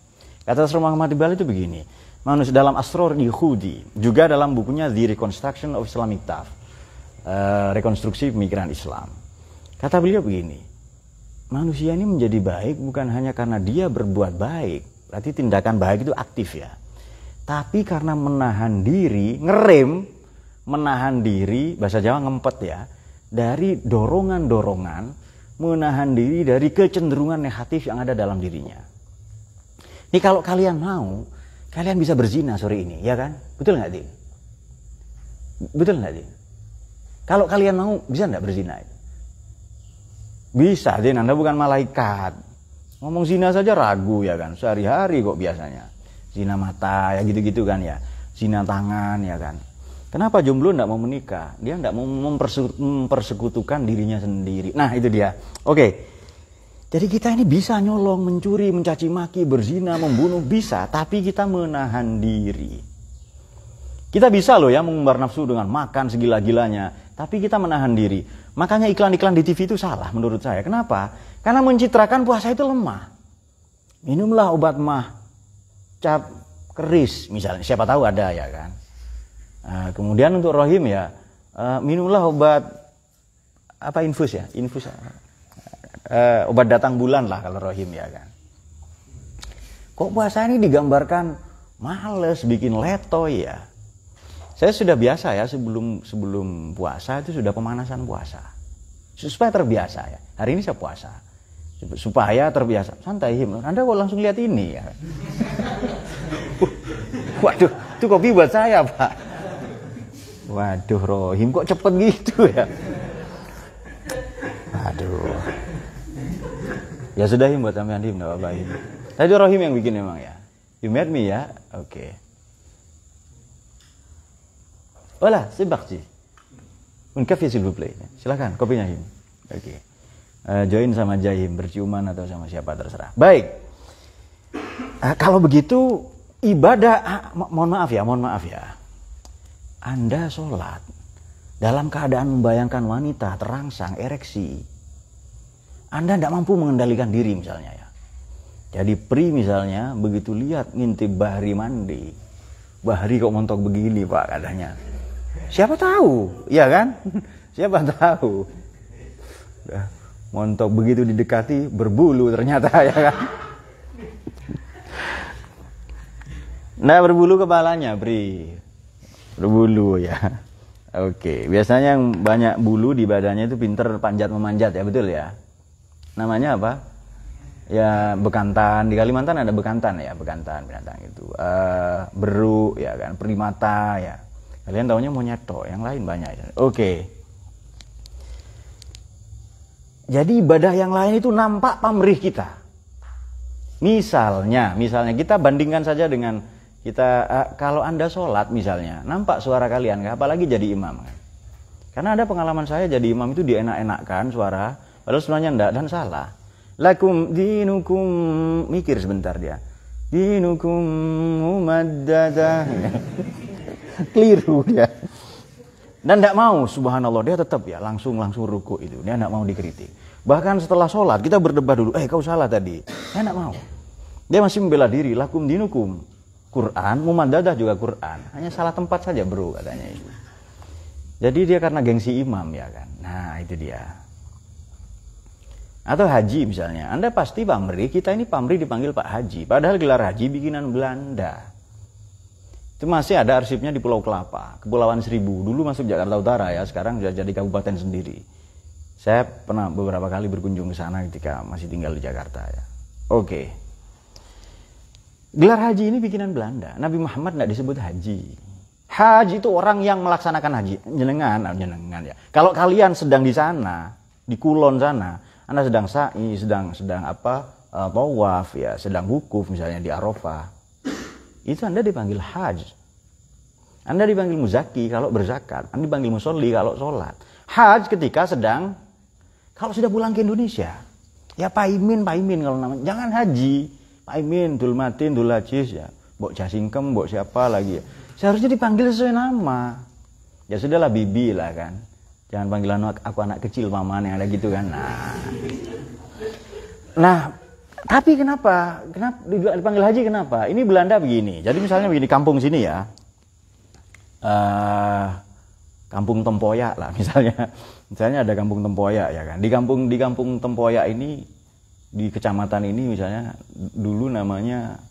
Kata Sir Muhammad Iqbal itu begini, manusia dalam Asrar Yahudi, juga dalam bukunya The Reconstruction of Islamic Thought, rekonstruksi pemikiran Islam. Kata beliau begini, manusia ini menjadi baik bukan hanya karena dia berbuat baik, berarti tindakan baik itu aktif ya. Tapi karena menahan diri, ngerem, menahan diri, bahasa Jawa ngempet ya, dari dorongan-dorongan, menahan diri dari kecenderungan negatif yang ada dalam dirinya. Ini kalau kalian mau, kalian bisa berzina sore ini, ya kan? Betul nggak, Din? Betul nggak, Din? Kalau kalian mau, bisa nggak berzina? Bisa, Din. Anda bukan malaikat. Ngomong zina saja ragu, ya kan? Sehari-hari kok biasanya. Zina mata, ya gitu-gitu kan ya. Zina tangan, ya kan? Kenapa jomblo tidak mau menikah? Dia tidak mau mempersekutukan dirinya sendiri. Nah itu dia. Oke. Jadi kita ini bisa nyolong, mencuri, mencaci maki, berzina, membunuh, bisa. Tapi kita menahan diri. Kita bisa loh ya mengumbar nafsu dengan makan segila-gilanya. Tapi kita menahan diri. Makanya iklan-iklan di TV itu salah menurut saya. Kenapa? Karena mencitrakan puasa itu lemah. Minumlah obat mah cap keris misalnya. Siapa tahu ada ya kan. Kemudian untuk rohim ya, minumlah obat apa infus ya, obat datang bulan lah kalau rohim ya kan. Kok puasa ini digambarkan males, bikin letoy ya. Saya sudah biasa ya sebelum puasa itu sudah pemanasan puasa, supaya terbiasa ya. Hari ini saya puasa, supaya terbiasa. Santai him, Anda kok langsung lihat ini ya. Waduh, itu kopi buat saya Pak. Waduh Rohim kok cepet gitu ya. Aduh. Ya sudah Him buat sampean Him, enggak apa-apa Him. Tadi Rohim yang bikin memang ya. You made me ya. Oke. Voilà, c'est parti. Un café s'il vous plaît. Silakan kopinya Him. Oke. Join sama Jahim berciuman atau sama siapa terserah. Baik. Kalau begitu ibadah mohon maaf ya. Anda sholat dalam keadaan membayangkan wanita terangsang, ereksi. Anda tidak mampu mengendalikan diri misalnya ya. Jadi Pri misalnya begitu lihat ngintip Bahri mandi. Bahri kok montok begini Pak katanya. Siapa tahu, ya kan? Siapa tahu. Montok begitu didekati berbulu ternyata ya kan. Nah berbulu kepalanya Pri. Berbulu ya. Oke, biasanya yang banyak bulu di badannya itu pinter panjat memanjat ya, betul ya. Namanya apa? Ya bekantan. Di Kalimantan ada bekantan ya, bekantan binatang itu. Beru ya kan, primata ya. Kalian taunya monyet toh, yang lain banyak ya. Oke. Jadi ibadah yang lain itu nampak pamrih kita. Misalnya kita bandingkan saja dengan kita kalau Anda sholat misalnya, nampak suara kalian, apalagi jadi imam kan? Karena ada pengalaman saya jadi imam itu dienak-enakkan suara, padahal sebenarnya enggak dan salah. Lakum dinukum, mikir sebentar dia. Dinukum mumaddadah. Keliru dia. Dan enggak mau, subhanallah, dia tetap ya langsung ruku itu. Dia enggak mau dikritik. Bahkan setelah sholat kita berdebat dulu, kau salah tadi. Dia enggak mau. Dia masih membela diri, lakum dinukum. Quran, mumaddadah juga Quran. Hanya salah tempat saja bro katanya itu. Jadi dia karena gengsi imam ya kan. Nah itu dia. Atau haji misalnya. Anda pasti pamrih, kita ini pamrih dipanggil Pak Haji. Padahal gelar haji bikinan Belanda. Itu masih ada arsipnya di Pulau Kelapa. Kepulauan Seribu. Dulu masuk Jakarta Utara ya. Sekarang sudah jadi kabupaten sendiri. Saya pernah beberapa kali berkunjung ke sana ketika masih tinggal di Jakarta ya. Oke. Gelar haji ini bikinan Belanda. Nabi Muhammad tidak disebut haji. Haji itu orang yang melaksanakan haji. Jenengan ya. Kalau kalian sedang di sana, di Kulon sana, Anda sedang sa'i, sedang tawaf ya, sedang wukuf misalnya di Arafah. Itu Anda dipanggil haj. Anda dipanggil muzaki kalau berzakat, Anda dipanggil musolli kalau sholat. Haj ketika kalau sudah pulang ke Indonesia. Ya paimin kalau namanya. Jangan haji. Paimin, dulmatin, dulajis ya. Mbok jasingkem, mbok siapa lagi ya. Seharusnya dipanggil sesuai nama. Ya sudahlah bibi lah kan. Jangan panggil aku anak kecil mama yang ada gitu kan. Nah, tapi kenapa dipanggil haji kenapa? Ini Belanda begini. Jadi misalnya begini, kampung sini ya. Kampung Tempoyak lah misalnya. Misalnya ada kampung Tempoyak ya kan. Di kampung Tempoyak ini, di kecamatan ini misalnya dulu namanya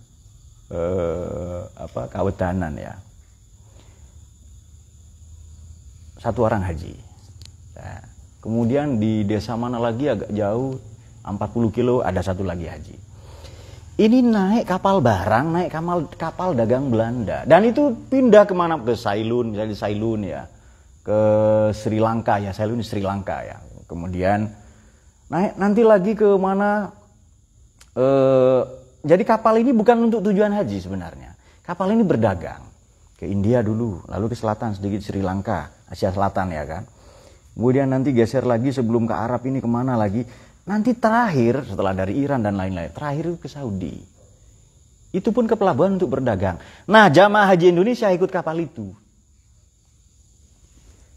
Kawetanan ya. Satu orang haji. Nah, kemudian di desa mana lagi agak jauh 40 kilo ada satu lagi haji. Ini naik kapal barang, naik kapal dagang Belanda. Dan itu pindah kemana? Ke Ceylon, misalnya di Ceylon ya. Ke Sri Lanka ya, Ceylon di Sri Lanka ya. Kemudian naik nanti lagi ke mana? Jadi kapal ini bukan untuk tujuan haji sebenarnya. Kapal ini berdagang. Ke India dulu, lalu ke selatan sedikit Sri Lanka, Asia Selatan ya kan. Kemudian nanti geser lagi sebelum ke Arab ini kemana lagi. Nanti terakhir setelah dari Iran dan lain-lain, terakhir ke Saudi. Itu pun ke pelabuhan untuk berdagang. Nah, jamaah haji Indonesia ikut kapal itu.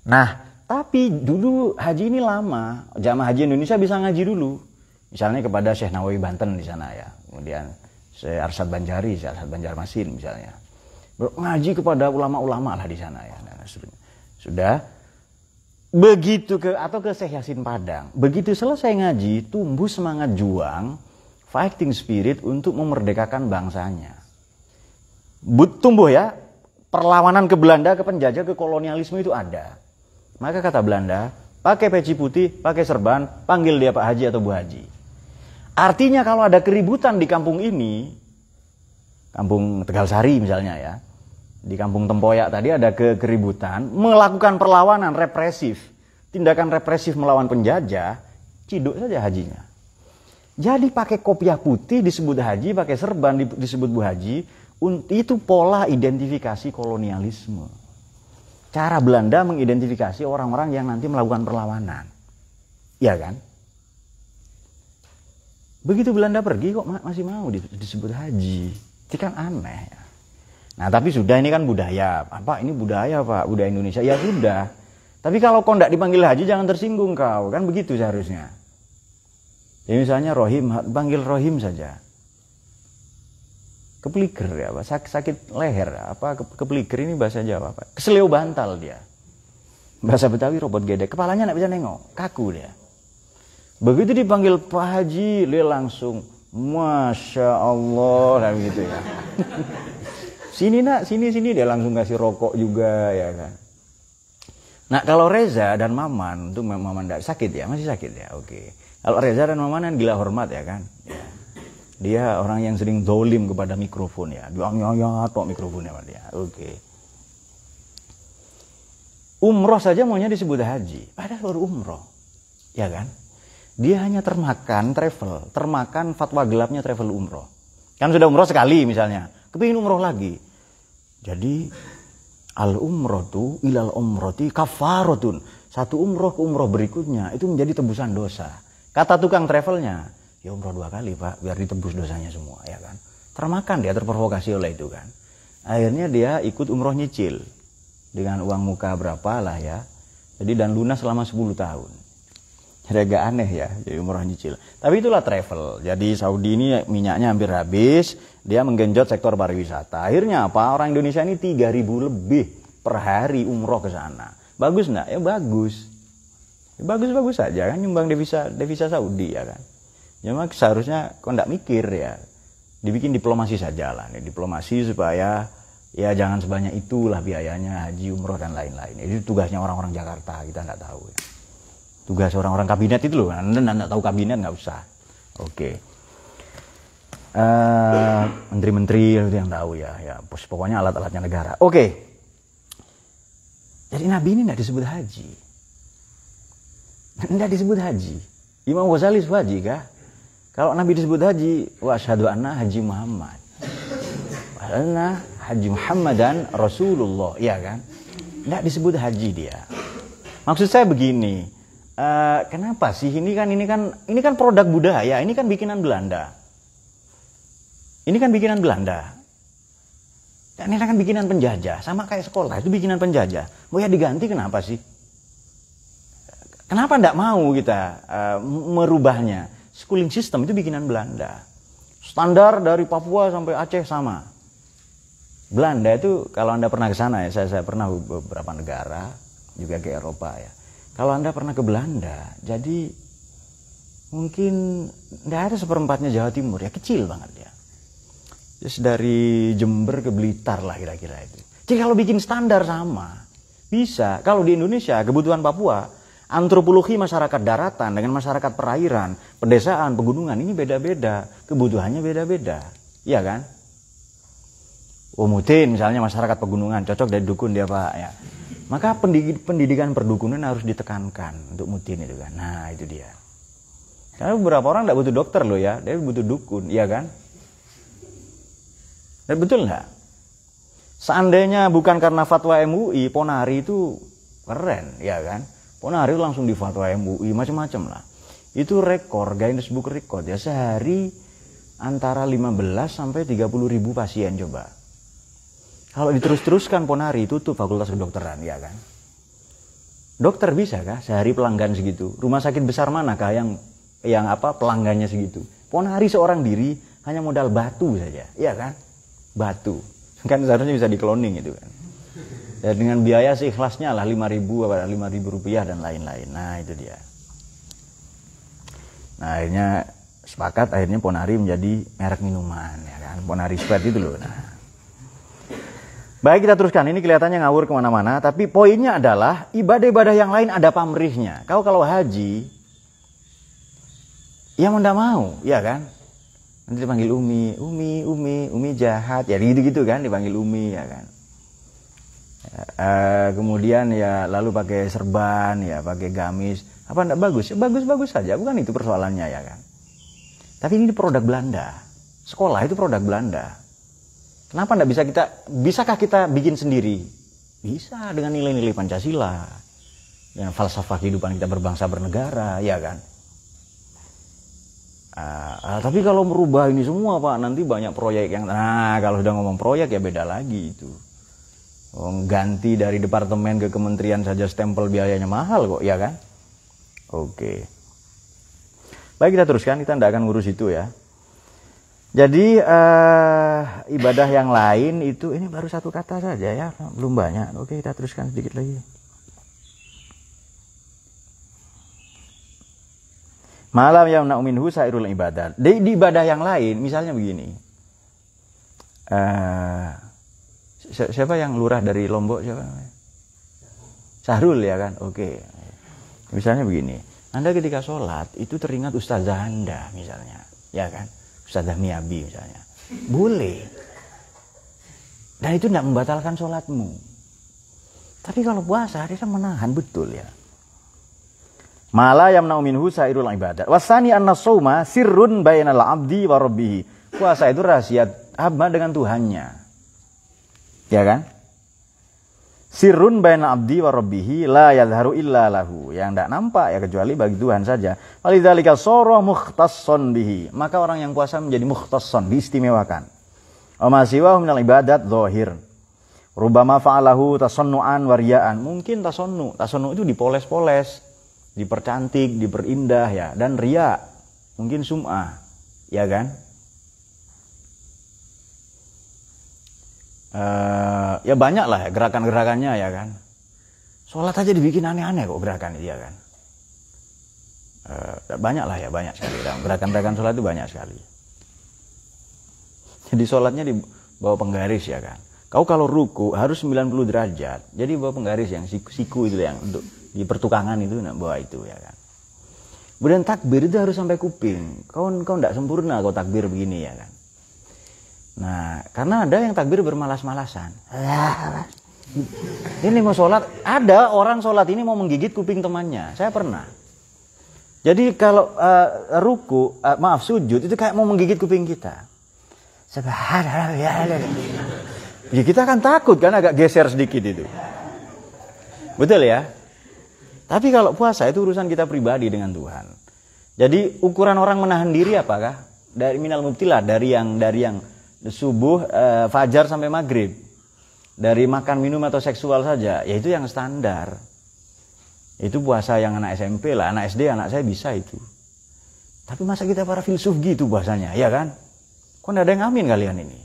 Nah, tapi dulu haji ini lama. Jamaah haji Indonesia bisa ngaji dulu. Misalnya kepada Syekh Nawawi Banten di sana ya. Kemudian Syekh Arsyad Banjari, Syekh Arsyad Banjarmasin misalnya. Ngaji kepada ulama-ulama lah di sana ya. Nah, sudah begitu atau ke Syekh Yasin Padang. Begitu selesai ngaji, tumbuh semangat juang, fighting spirit untuk memerdekakan bangsanya. Tumbuh ya, perlawanan ke Belanda, ke penjajah, ke kolonialisme itu ada. Maka kata Belanda, pakai peci putih, pakai serban, panggil dia Pak Haji atau Bu Haji. Artinya kalau ada keributan di kampung ini, kampung Tegalsari misalnya ya, di kampung Tempoyak tadi ada keributan, melakukan perlawanan represif, tindakan represif melawan penjajah, ciduk saja hajinya. Jadi pakai kopiah putih disebut haji, pakai serban disebut Bu Haji, itu pola identifikasi kolonialisme. Cara Belanda mengidentifikasi orang-orang yang nanti melakukan perlawanan. Iya kan? Begitu Belanda pergi kok masih mau disebut haji. Itu kan aneh ya. Nah tapi sudah ini kan budaya. Apa ini budaya Pak? Budaya Indonesia. Ya sudah. Tapi kalau kau tidak dipanggil haji jangan tersinggung kau. Kan begitu seharusnya. Ya misalnya Rohim, panggil Rohim saja. Kepeliger ya Pak. Sakit leher. Kepeliger ini bahasa Jawa Pak. Keseleo bantal dia. Bahasa Betawi robot gede. Kepalanya tidak bisa nengok. Kaku dia. Begitu dipanggil Pak Haji, dia langsung Masya Allah. Nah, gitu ya. Sini nak, sini dia langsung kasih rokok juga ya kan. Nah kalau Reza dan Maman, untuk Maman tidak sakit ya, masih sakit ya, oke. Kalau Reza dan Maman kan gila hormat ya kan. Ya. Dia orang yang sering dolim kepada mikrofon ya, dia tok mikrofonnya dia, oke. Umroh saja maunya disebut haji, padahal baru umroh, ya kan. Dia hanya termakan fatwa gelapnya travel umroh. Kan sudah umroh sekali misalnya, kepingin umroh lagi. Jadi al-umrotu ilal umroti kafaratun. Satu umroh ke umroh berikutnya itu menjadi tebusan dosa. Kata tukang travelnya, ya umroh 2 kali Pak, biar ditebus dosanya semua ya kan. Termakan dia, terprovokasi oleh itu kan. Akhirnya dia ikut umroh nyicil. Dengan uang muka berapa lah ya. Jadi dan lunas selama 10 tahun. Jadi agak aneh ya, jadi umroh nyicil. Tapi itulah travel. Jadi Saudi ini minyaknya hampir habis, dia menggenjot sektor pariwisata. Akhirnya apa? Orang Indonesia ini 3.000 lebih per hari umroh ke sana. Bagus enggak? Ya bagus. Ya, bagus-bagus saja kan nyumbang devisa Saudi ya kan. Cuma seharusnya kok enggak mikir ya. Dibikin diplomasi saja lah. Diplomasi supaya ya jangan sebanyak itulah biayanya haji, umroh dan lain-lain. Itu tugasnya orang-orang Jakarta, kita enggak tahu ya. Tugas orang-orang kabinet itu loh, Anda nggak tahu kabinet nggak usah. Oke. Menteri-menteri itu yang tahu ya, pokoknya alat-alatnya negara. Oke. Jadi Nabi ini nggak disebut haji, nggak disebut haji. Imam Ghazali disebut haji kah? Kalau Nabi disebut haji, wa asyhadu anna haji Muhammad, wa anna haji Muhammad dan Rasulullah, ya kan? Nggak disebut haji dia. Maksud saya begini. Kenapa sih ini kan produk budaya, ini kan bikinan Belanda. Ini kan bikinan Belanda. Dan ini kan bikinan penjajah, sama kayak sekolah itu bikinan penjajah. Mau ya diganti kenapa sih? Kenapa enggak mau kita merubahnya? Schooling system itu bikinan Belanda. Standar dari Papua sampai Aceh sama. Belanda itu kalau Anda pernah ke sana ya, saya pernah beberapa negara, juga ke Eropa ya. Kalau Anda pernah ke Belanda, jadi mungkin enggak ada seperempatnya Jawa Timur ya, kecil banget ya. Just dari Jember ke Blitar lah kira-kira itu. Jadi kalau bikin standar sama, bisa. Kalau di Indonesia, kebutuhan Papua, antropologi masyarakat daratan dengan masyarakat perairan, pedesaan, pegunungan, ini beda-beda. Kebutuhannya beda-beda. Iya kan? Mutin misalnya masyarakat pegunungan, cocok dari dukun dia Pak ya. Maka pendidikan perdukunan harus ditekankan untuk mutin itu kan. Nah itu dia. Karena beberapa orang tidak butuh dokter loh ya, dia butuh dukun, iya kan? Dan betul nggak? Seandainya bukan karena fatwa MUI, Ponari itu keren, ya kan? Ponari itu langsung di fatwa MUI, macam-macam lah. Itu rekor, Guinness Book Record ya, sehari antara 15 sampai 30 ribu pasien coba. Kalau diterus-teruskan Ponari tutup fakultas kedokteran, ya kan? Dokter bisa kah sehari pelanggan segitu? Rumah sakit besar manakah yang pelanggannya segitu? Ponari seorang diri hanya modal batu saja, ya kan? Batu. Kan seharusnya bisa di-cloning itu kan. Dan dengan biaya seikhlasnya lah 5.000 rupiah dan lain-lain. Nah, itu dia. Nah, akhirnya sepakat akhirnya Ponari menjadi merek minuman ya kan. Ponari Sweat itu loh. Nah. Baik, kita teruskan. Ini kelihatannya ngawur kemana-mana, tapi poinnya adalah ibadah-ibadah yang lain ada pamrihnya. Kau kalau haji, ya mau ndak mau, ya kan? Nanti dipanggil Umi jahat, ya gitu-gitu kan, dipanggil Umi, ya kan? Kemudian ya lalu pakai serban, ya pakai gamis, apa ndak bagus? Ya bagus-bagus saja, bukan itu persoalannya ya kan? Tapi ini produk Belanda, sekolah itu produk Belanda. Kenapa enggak bisakah kita bikin sendiri? Bisa dengan nilai-nilai Pancasila, dengan falsafah kehidupan kita berbangsa bernegara, ya kan? Tapi kalau merubah ini semua Pak, nanti banyak proyek yang, kalau sudah ngomong proyek ya beda lagi itu. Ganti dari departemen ke kementerian saja stempel biayanya mahal kok, ya kan? Oke. Baik, kita teruskan, kita tidak akan ngurus itu ya. Jadi ibadah yang lain itu, ini baru satu kata saja ya, belum banyak. Oke, kita teruskan sedikit lagi. Malam yang minhu sairul ibadat. Di ibadah yang lain, misalnya begini. Siapa yang lurah dari Lombok siapa? Sahrul ya kan? Oke. Misalnya begini. Anda ketika sholat itu teringat ustazah Anda misalnya, ya kan? Ustazah Miyabi misalnya. Boleh. Dan itu tidak membatalkan sholatmu. Tapi kalau puasa, dia menahan betul ya. Mala yamna'u minhu sairul ibadat. Wasani an-nasawma sirrun bainal abdi wa rabbih. Puasa itu rahasia hamba dengan Tuhannya. Ya kan? Sirrun bainal abdi wa rabbih la yadhharu illa lahu. Yang tidak nampak ya kecuali bagi Tuhan saja. Walidzalika sara mukhtasson bihi. Maka orang yang puasa menjadi mukhtasson, diistimewakan. Wa ma siwahu minal ibadat zahir. Rubama fa'alahu tasannu'an wa riya'an. Mungkin tasannu itu dipoles-poles, dipercantik, diperindah ya, dan riya, mungkin sum'ah, ya kan? Ya banyak lah ya, gerakan-gerakannya ya kan. Sholat aja dibikin aneh-aneh kok gerakan itu ya kan. Banyak lah ya, banyak sekali. Gerakan-gerakan sholat itu banyak sekali. Jadi sholatnya di bawah penggaris ya kan. Kau kalau ruku harus 90 derajat. Jadi bawah penggaris yang siku itu yang untuk di pertukangan itu bawa itu ya kan. Kemudian takbir itu harus sampai kuping. Kau enggak sempurna kau takbir begini ya kan. Nah, karena ada yang takbir bermalas-malasan. Ini mau sholat, ada orang sholat ini mau menggigit kuping temannya. Saya pernah. Jadi kalau sujud itu kayak mau menggigit kuping kita. Ya kita kan takut kan agak geser sedikit itu. Betul ya? Tapi kalau puasa itu urusan kita pribadi dengan Tuhan. Jadi ukuran orang menahan diri apakah? Dari minal mubtilah, dari yang subuh, fajar sampai maghrib. dari makan, minum atau seksual saja, ya itu yang standar. Itu puasa yang anak SMP lah, anak SD, anak saya bisa itu. Tapi masa kita para filsuf gitu puasanya, ya kan? Kok nggak ada yang amin kalian ini?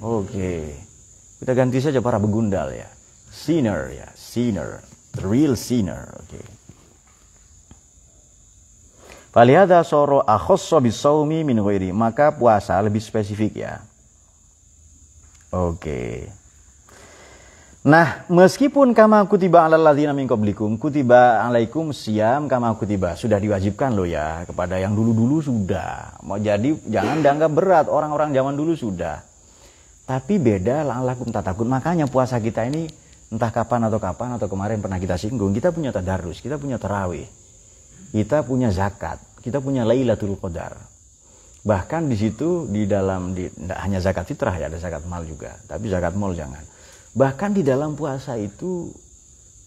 Oke. Kita ganti saja para begundal ya. Sinner ya, sinner. The real sinner, oke. Falihada soro akhosso bisawmi min ghairi. Maka puasa lebih spesifik ya. Oke. Nah, meskipun kama kutiba alal ladzina min qablikum, kutiba alaikum siyam kama kutiba, sudah diwajibkan loh ya kepada yang dulu-dulu sudah. Mau jadi jangan dianggap berat, orang-orang zaman dulu sudah. Tapi beda la'allakum tattaqun. Makanya puasa kita ini entah kapan atau kemarin pernah kita singgung, kita punya tadarus, kita punya tarawih. Kita punya zakat, kita punya Lailatul Qadar. Bahkan di situ tidak hanya zakat fitrah ya, ada zakat mal juga, tapi zakat mal jangan. Bahkan di dalam puasa itu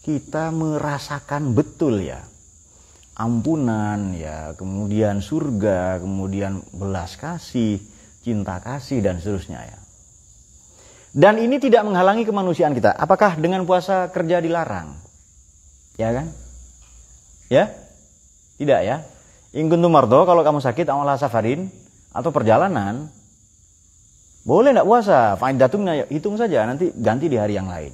kita merasakan betul ya ampunan ya, kemudian surga, kemudian belas kasih, cinta kasih dan seterusnya ya. Dan ini tidak menghalangi kemanusiaan kita. Apakah dengan puasa kerja dilarang? Ya kan? Ya? Tidak ya? In kuntum mardo, kalau kamu sakit awala safarin atau perjalanan, boleh enggak puasa? Faidatumnya hitung saja, nanti ganti di hari yang lain.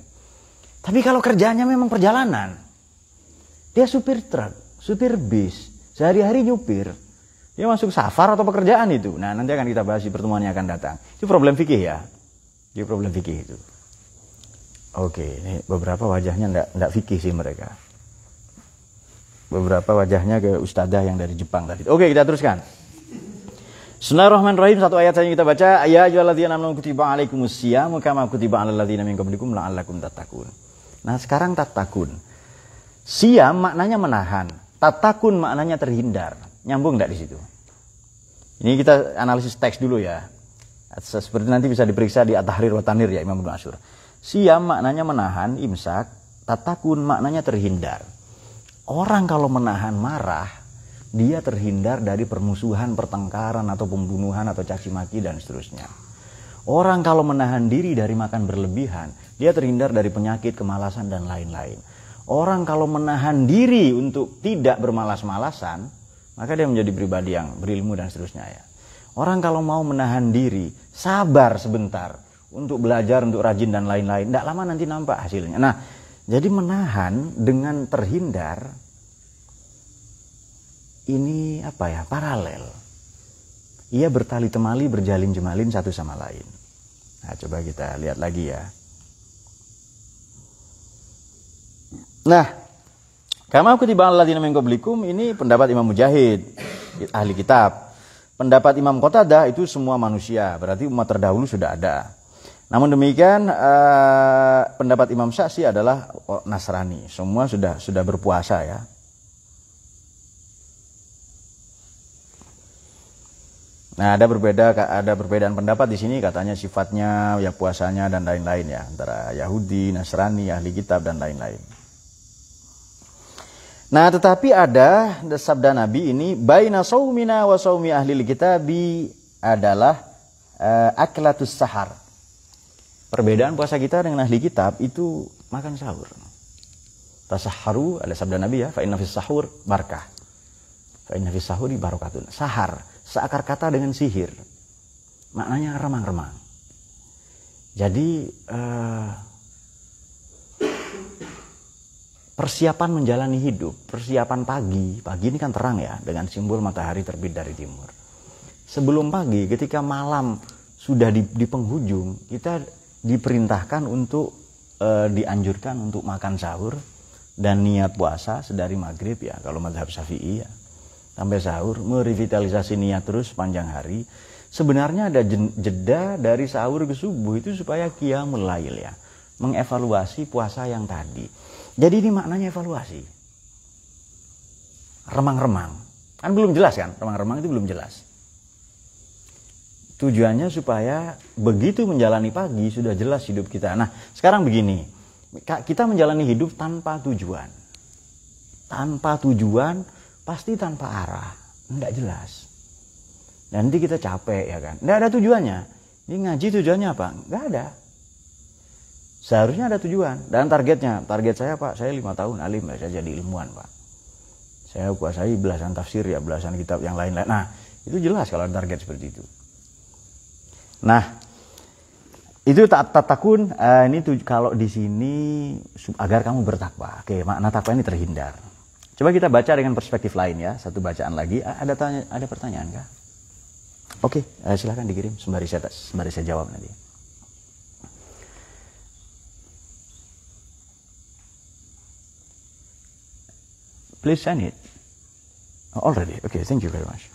Tapi kalau kerjanya memang perjalanan, dia supir truk, supir bis, sehari-hari nyupir, dia masuk safar atau pekerjaan itu. Nah, nanti akan kita bahas di pertemuan yang akan datang. Itu problem fikih ya. Itu problem fikih itu. Oke, ini beberapa wajahnya enggak fikih sih mereka. Beberapa wajahnya ke ustadzah yang dari Jepang tadi. Oke, kita teruskan. Bismillahirrahmanirrahim. Satu ayat saja kita baca. Ya ayyuhalladzina amanu kutiba alaikumusiyam kama kutiba alal ladzina min qablikum la'allakum tattaqun. Nah, sekarang tattaqun. Siam maknanya menahan, tattaqun maknanya terhindar. Nyambung enggak di situ? Ini kita analisis teks dulu ya. Seperti nanti bisa diperiksa di At-Tahrir wa Tanwir ya Imam Ibnu Asyur. Siam maknanya menahan, imsak, tattaqun maknanya terhindar. Orang kalau menahan marah, dia terhindar dari permusuhan, pertengkaran, atau pembunuhan, atau caci maki, dan seterusnya. Orang kalau menahan diri dari makan berlebihan, dia terhindar dari penyakit, kemalasan, dan lain-lain. Orang kalau menahan diri untuk tidak bermalas-malasan, maka dia menjadi pribadi yang berilmu, dan seterusnya ya. Orang kalau mau menahan diri, sabar sebentar, untuk belajar, untuk rajin, dan lain-lain, tidak lama nanti nampak hasilnya. Nah, jadi menahan dengan terhindar, ini apa ya, paralel. Ia bertali temali, berjalin jemalin satu sama lain. Nah, coba kita lihat lagi ya. Nah, kama kutiba alal ladzina min qablikum, ini pendapat Imam Mujahid, ahli kitab. Pendapat Imam Qatadah itu semua manusia, berarti umat terdahulu sudah ada. Namun demikian pendapat Imam Syafi'i adalah Nasrani, semua sudah berpuasa ya. Nah, ada perbedaan pendapat di sini, katanya sifatnya ya puasanya dan lain-lain ya, antara Yahudi, Nasrani, ahli kitab dan lain-lain. Nah, tetapi ada sabda Nabi ini, baina saumina wa saumi ahli kitabi adalah aklatus sahar. Perbedaan puasa kita dengan ahli kitab itu makan sahur. Tasahharu, ada sabda Nabi ya, fa inna fis sahur barakah. Fa inna fis sahuri barakatun. Sahar seakar kata dengan sihir, maknanya remang-remang. Jadi persiapan menjalani hidup, persiapan pagi ini kan terang ya, dengan simbol matahari terbit dari timur. Sebelum pagi, ketika malam sudah di penghujung, kita diperintahkan untuk dianjurkan untuk makan sahur dan niat puasa sedari maghrib ya, kalau mazhab Syafi'i ya. Sampai sahur, merevitalisasi niat terus sepanjang hari. Sebenarnya ada jeda dari sahur ke subuh itu supaya qiyamul lail ya, mengevaluasi puasa yang tadi. Jadi ini maknanya evaluasi. Remang-remang. Kan belum jelas kan? Remang-remang itu belum jelas. Tujuannya supaya begitu menjalani pagi sudah jelas hidup kita. Nah, sekarang begini. Kita menjalani hidup tanpa tujuan. Tanpa tujuan, pasti tanpa arah, enggak jelas. Nanti kita capek ya kan, enggak ada tujuannya. Ini ngaji tujuannya apa? Enggak ada. Seharusnya ada tujuan dan targetnya. Target saya Pak, saya 5 tahun alim, saya jadi ilmuwan Pak. Saya kuasai belasan tafsir ya, belasan kitab yang lain-lain. Nah, itu jelas kalau ada target seperti itu. Nah, itu takun ini tuh kalau di sini agar kamu bertakwa. Oke, makna takwa ini terhindar. Coba kita baca dengan perspektif lain ya. Satu bacaan lagi. Ada pertanyaan kah? Oke, silakan dikirim sembari saya jawab nanti. Please send it. Oh, already. Okay, thank you very much.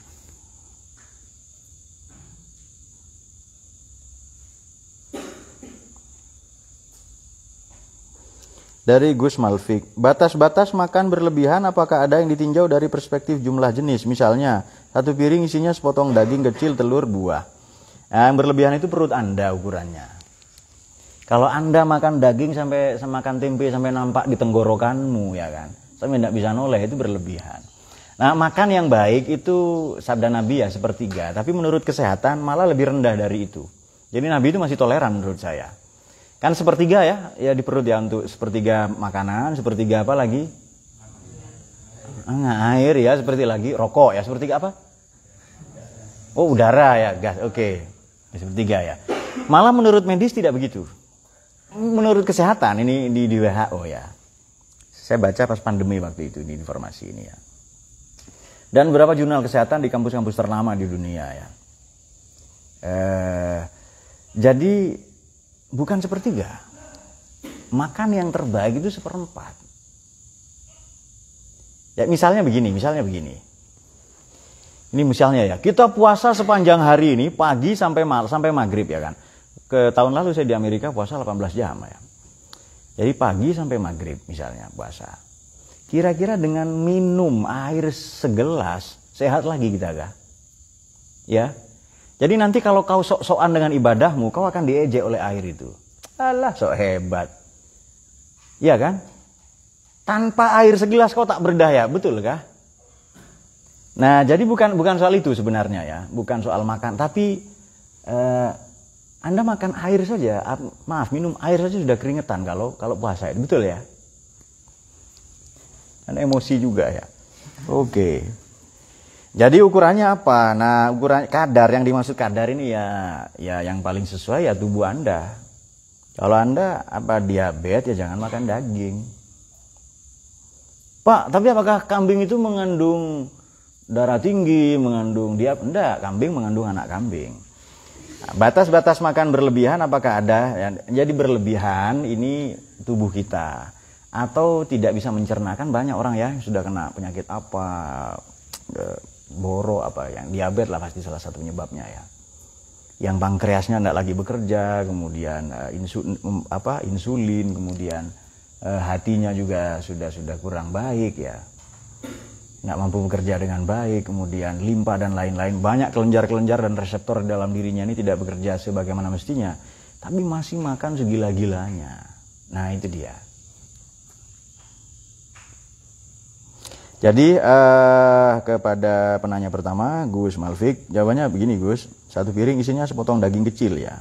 Dari Gus Malfik, batas-batas makan berlebihan apakah ada yang ditinjau dari perspektif jumlah jenis? Misalnya, satu piring isinya sepotong daging kecil, telur, buah. Nah, yang berlebihan itu perut Anda ukurannya. Kalau Anda makan daging sampai makan tempe sampai nampak di tenggorokanmu ya kan, sampai tidak bisa noleh, itu berlebihan. Nah, makan yang baik itu sabda Nabi ya sepertiga, tapi menurut kesehatan malah lebih rendah dari itu. Jadi Nabi itu masih toleran menurut saya. Kan sepertiga ya di perut ya, untuk sepertiga makanan, sepertiga apa lagi? Air ya, seperti lagi rokok ya, sepertiga apa? Oh, udara ya, gas. Oke. Sepertiga ya. Malah menurut medis tidak begitu. Menurut kesehatan ini di WHO ya. Saya baca pas pandemi waktu itu di informasi ini ya. Dan beberapa jurnal kesehatan di kampus-kampus ternama di dunia ya. Jadi bukan sepertiga. Makan yang terbaik itu 1/4. Ya misalnya begini. Ini misalnya ya, kita puasa sepanjang hari ini pagi sampai maghrib ya kan. Ke tahun lalu saya di Amerika puasa 18 jam ya. Jadi pagi sampai maghrib misalnya puasa. Kira-kira dengan minum air segelas sehat lagi kita kah? Ya. Jadi nanti kalau kau sok-sokan dengan ibadahmu, kau akan diejek oleh air itu. Alah, sok hebat. Iya kan? Tanpa air segelas kau tak berdaya, betul kah? Nah, jadi bukan soal itu sebenarnya ya, bukan soal makan, tapi Anda makan air saja, minum air saja sudah keringetan kalau puasa, betul ya? Dan emosi juga ya. Oke. Jadi ukurannya apa? Nah, ukuran kadar yang dimaksud kadar ini ya yang paling sesuai ya tubuh Anda. Kalau Anda diabetes ya jangan makan daging. Pak, tapi apakah kambing itu mengandung darah tinggi, mengandung enggak, kambing mengandung anak kambing. Nah, batas-batas makan berlebihan apakah ada? Jadi berlebihan ini tubuh kita atau tidak bisa mencernakan. Banyak orang ya yang sudah kena penyakit boro yang diabetes lah pasti salah satu penyebabnya ya. Yang pankreasnya tidak lagi bekerja, kemudian insulin, kemudian hatinya juga sudah kurang baik ya. Nggak mampu bekerja dengan baik, kemudian limpa dan lain-lain. Banyak kelenjar-kelenjar dan reseptor dalam dirinya ini tidak bekerja sebagaimana mestinya, tapi masih makan segila-gilanya. Nah, itu dia. Jadi kepada penanya pertama, Gus Malfik, jawabannya begini Gus, satu piring isinya sepotong daging kecil ya.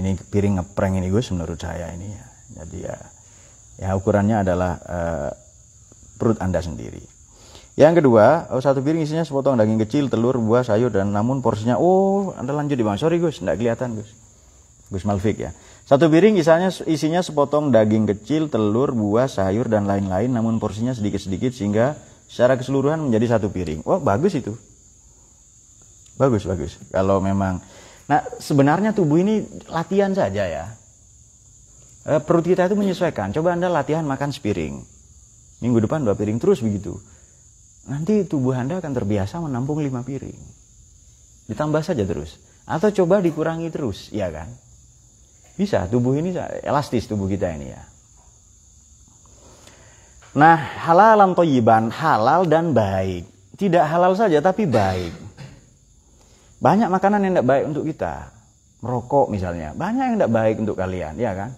Ini piring ngeprank ini Gus menurut saya ini ya. Jadi ya ukurannya adalah perut Anda sendiri. Yang kedua, satu piring isinya sepotong daging kecil, telur, buah, sayur, dan namun porsinya, Anda lanjut di bawah. Sorry Gus, tidak kelihatan Gus Malfik ya. Satu piring isinya sepotong daging kecil, telur, buah, sayur, dan lain-lain, namun porsinya sedikit-sedikit sehingga secara keseluruhan menjadi satu piring. Wah, bagus itu. Bagus. Kalau memang, nah sebenarnya tubuh ini latihan saja ya. Perut kita itu menyesuaikan. Coba Anda latihan makan sepiring. Minggu depan 2 piring, terus begitu. Nanti tubuh Anda akan terbiasa menampung 5 piring. Ditambah saja terus. Atau coba dikurangi terus, ya kan? Bisa, tubuh ini elastis tubuh kita ini ya. Nah, halalan thayyiban, halal dan baik. Tidak halal saja tapi baik. Banyak makanan yang tidak baik untuk kita. Merokok misalnya, banyak yang tidak baik untuk kalian, ya kan?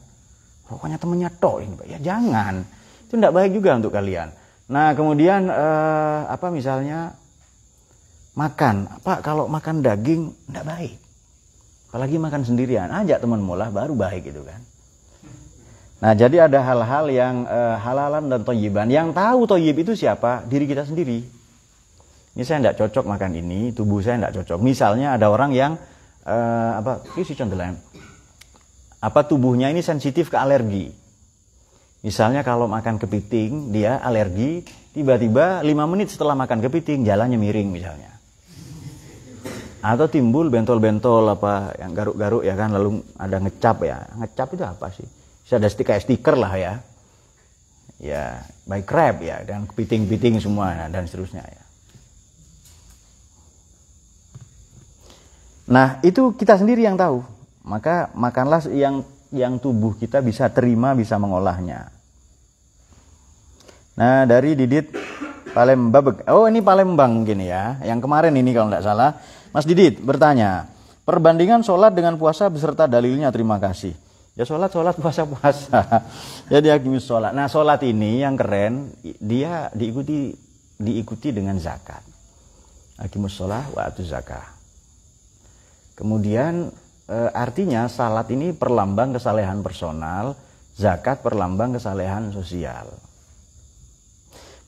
Rokoknya temennya tok ini, Pak. Ya jangan. Itu tidak baik juga untuk kalian. Nah, kemudian misalnya makan. Pak, kalau makan daging tidak baik. Apalagi makan sendirian, ajak temanmu lah, baru baik itu kan. Nah, jadi ada hal-hal yang halalan dan thayyiban. Yang tahu thayyib itu siapa? Diri kita sendiri. Ini saya tidak cocok makan ini, tubuh saya tidak cocok. Misalnya ada orang yang isi contoh lain. Tubuhnya ini sensitif ke alergi. Misalnya kalau makan kepiting, dia alergi, tiba-tiba 5 menit setelah makan kepiting jalannya miring misalnya. Atau timbul bentol-bentol yang garuk-garuk ya kan, lalu ada ngecap ya. Ngecap itu apa sih? Bisa ada stiker lah ya. Ya, by crab ya, dan kepiting-kepiting semua dan seterusnya ya. Nah, itu kita sendiri yang tahu. Maka makanlah yang tubuh kita bisa terima, bisa mengolahnya. Nah, dari Didit Palembang. Oh, ini Palembang mungkin ya. Yang kemarin ini kalau tidak salah. Mas Didit bertanya, perbandingan sholat dengan puasa beserta dalilnya, terima kasih. Ya sholat, puasa. Jadi hakimus sholat. Nah, sholat ini yang keren, dia diikuti dengan zakat. Hakimus sholat wa atu zakah. Kemudian artinya salat ini perlambang kesalehan personal, zakat perlambang kesalehan sosial.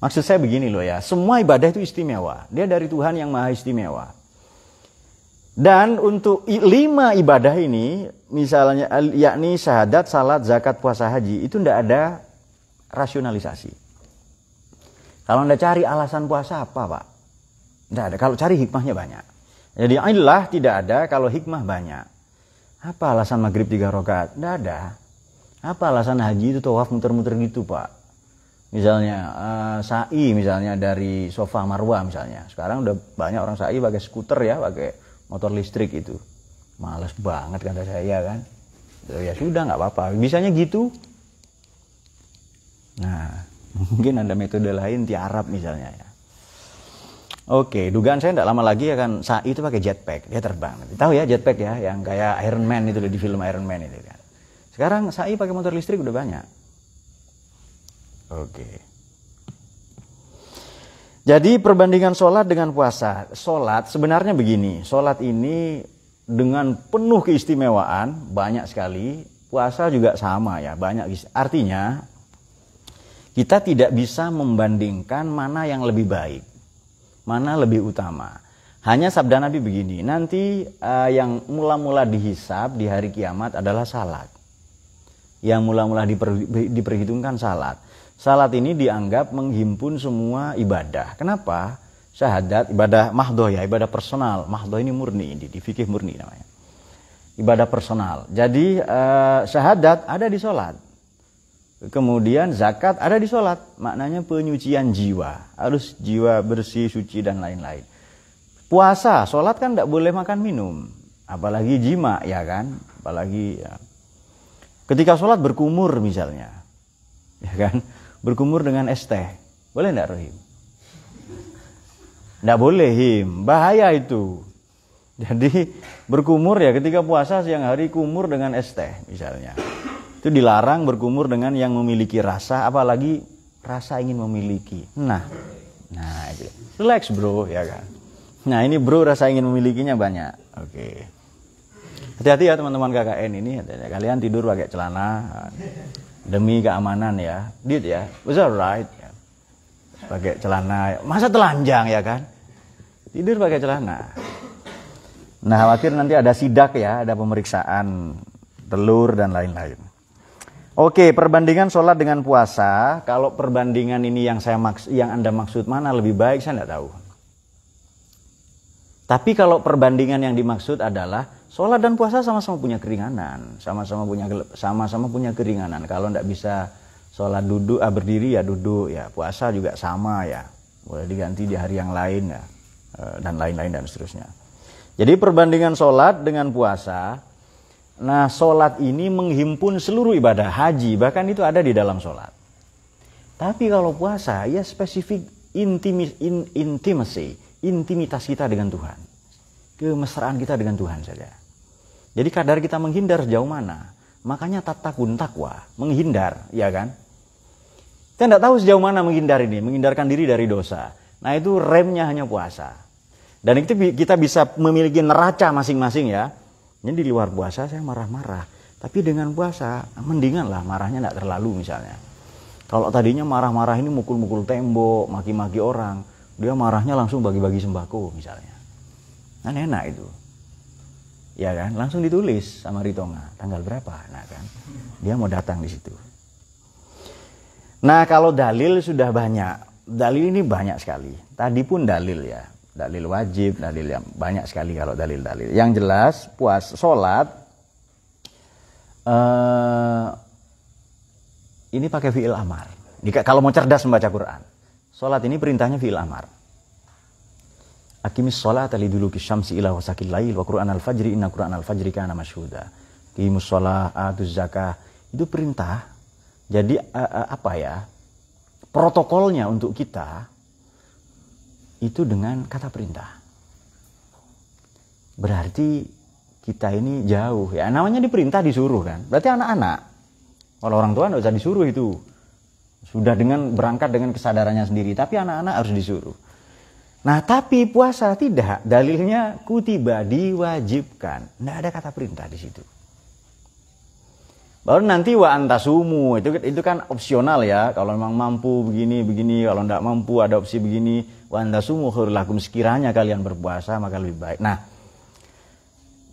Maksud saya begini loh ya, semua ibadah itu istimewa. Dia dari Tuhan yang maha istimewa. Dan untuk 5 ibadah ini, misalnya yakni syahadat, salat, zakat, puasa, haji, itu tidak ada rasionalisasi. Kalau Anda cari alasan puasa apa, Pak? Tidak ada. Kalau cari hikmahnya banyak. Jadi illah tidak ada, kalau hikmah banyak. Apa alasan maghrib 3 rakaat? Tidak ada. Apa alasan haji itu tawaf muter-muter gitu, Pak? Misalnya sa'i misalnya dari Safa Marwah misalnya. Sekarang udah banyak orang sa'i pakai skuter ya, pakai motor listrik itu. Males banget kata saya kan. Ya sudah nggak apa-apa. Bisanya gitu. Nah, mungkin ada metode lain tiarap misalnya ya. Oke, dugaan saya tidak lama lagi akan sa'i itu pakai jetpack. Dia terbang. Tahu ya jetpack ya, yang kayak Iron Man itu di film Iron Man itu kan. Sekarang sa'i pakai motor listrik udah banyak. Oke. Jadi perbandingan sholat dengan puasa. Sholat sebenarnya begini. Sholat ini dengan penuh keistimewaan, banyak sekali. Puasa juga sama ya, banyak. Artinya kita tidak bisa membandingkan mana yang lebih baik, mana lebih utama. Hanya sabda Nabi begini, nanti yang mula-mula dihisab di hari kiamat adalah salat. Yang mula-mula diperhitungkan salat. Salat ini dianggap menghimpun semua ibadah. Kenapa? Syahadat, ibadah mahdoh ya, ibadah personal. Mahdoh ini murni, di fikih murni namanya. Ibadah personal. Jadi syahadat ada di sholat. Kemudian zakat ada di sholat. Maknanya penyucian jiwa. Harus jiwa bersih, suci dan lain-lain. Puasa, sholat kan tidak boleh makan minum. Apalagi jima ya kan. Apalagi ya. Ketika sholat berkumur misalnya. Ya kan. Berkumur dengan es teh. Boleh enggak, Rohim? Enggak boleh, Him. Bahaya itu. Jadi berkumur ya ketika puasa siang hari kumur dengan es teh misalnya. Itu dilarang berkumur dengan yang memiliki rasa, apalagi rasa ingin memiliki. Nah itu. Relax bro, ya kan. Nah ini bro rasa ingin memilikinya banyak. Oke. Hati-hati ya teman-teman KKN ini. Kalian tidur pakai celana. Demi keamanan ya, dit ya, was alright ya. Pakai celana, masa telanjang ya kan? Tidur pakai celana. Nah khawatir nanti ada sidak ya, ada pemeriksaan telur dan lain-lain. Oke, perbandingan sholat dengan puasa. Kalau perbandingan ini yang Anda maksud mana lebih baik, saya tidak tahu. Tapi kalau perbandingan yang dimaksud adalah sholat dan puasa sama-sama punya keringanan, sama-sama punya keringanan. Kalau tidak bisa sholat duduk, berdiri ya duduk, ya puasa juga sama ya, boleh diganti di hari yang lain ya, dan lain-lain dan seterusnya. Jadi perbandingan sholat dengan puasa, nah sholat ini menghimpun seluruh ibadah, haji bahkan itu ada di dalam sholat. Tapi kalau puasa ya spesifik intimitas kita dengan Tuhan, kemesraan kita dengan Tuhan saja. Jadi kadar kita menghindar sejauh mana. Makanya tatakun takwa, menghindar, ya kan? Kita tidak tahu sejauh mana menghindar ini, menghindarkan diri dari dosa. Nah itu remnya hanya puasa. Dan itu kita bisa memiliki neraca masing-masing ya. Ini di luar puasa saya marah-marah. Tapi dengan puasa, mendingan lah marahnya tidak terlalu misalnya. Kalau tadinya marah-marah ini mukul-mukul tembok, maki-maki orang, dia marahnya langsung bagi-bagi sembako misalnya. Kan enak itu. Ya kan, langsung ditulis sama Ritonga, tanggal berapa, nah kan. Dia mau datang di situ. Nah, kalau dalil sudah banyak. Dalil ini banyak sekali. Tadi pun dalil ya. Dalil wajib, dalil yang banyak sekali kalau dalil-dalil. Yang jelas, sholat ini pakai fi'il amar. Kalau mau cerdas membaca Quran, sholat ini perintahnya fi'il amar. Aqimis sholata liduluki syamsi ila wasakil lail wa Qur'an al-fajri inna Qur'an al-fajri kana masyhuda. Qimus sholah atuz zakah. Itu perintah. Jadi protokolnya untuk kita itu dengan kata perintah. Berarti kita ini jauh ya. Namanya diperintah disuruh kan. Berarti anak-anak. Kalau orang tua tidak usah disuruh itu. Sudah dengan berangkat dengan kesadarannya sendiri. Tapi anak-anak harus disuruh. Nah tapi puasa tidak. Dalilnya kutiba, diwajibkan. Tidak ada kata perintah di situ. Baru nanti wa antasumu. Itu kan opsional ya. Kalau memang mampu begini. Kalau tidak mampu ada opsi begini. Wa antasumu khairul lakum. Sekiranya kalian berpuasa maka lebih baik. Nah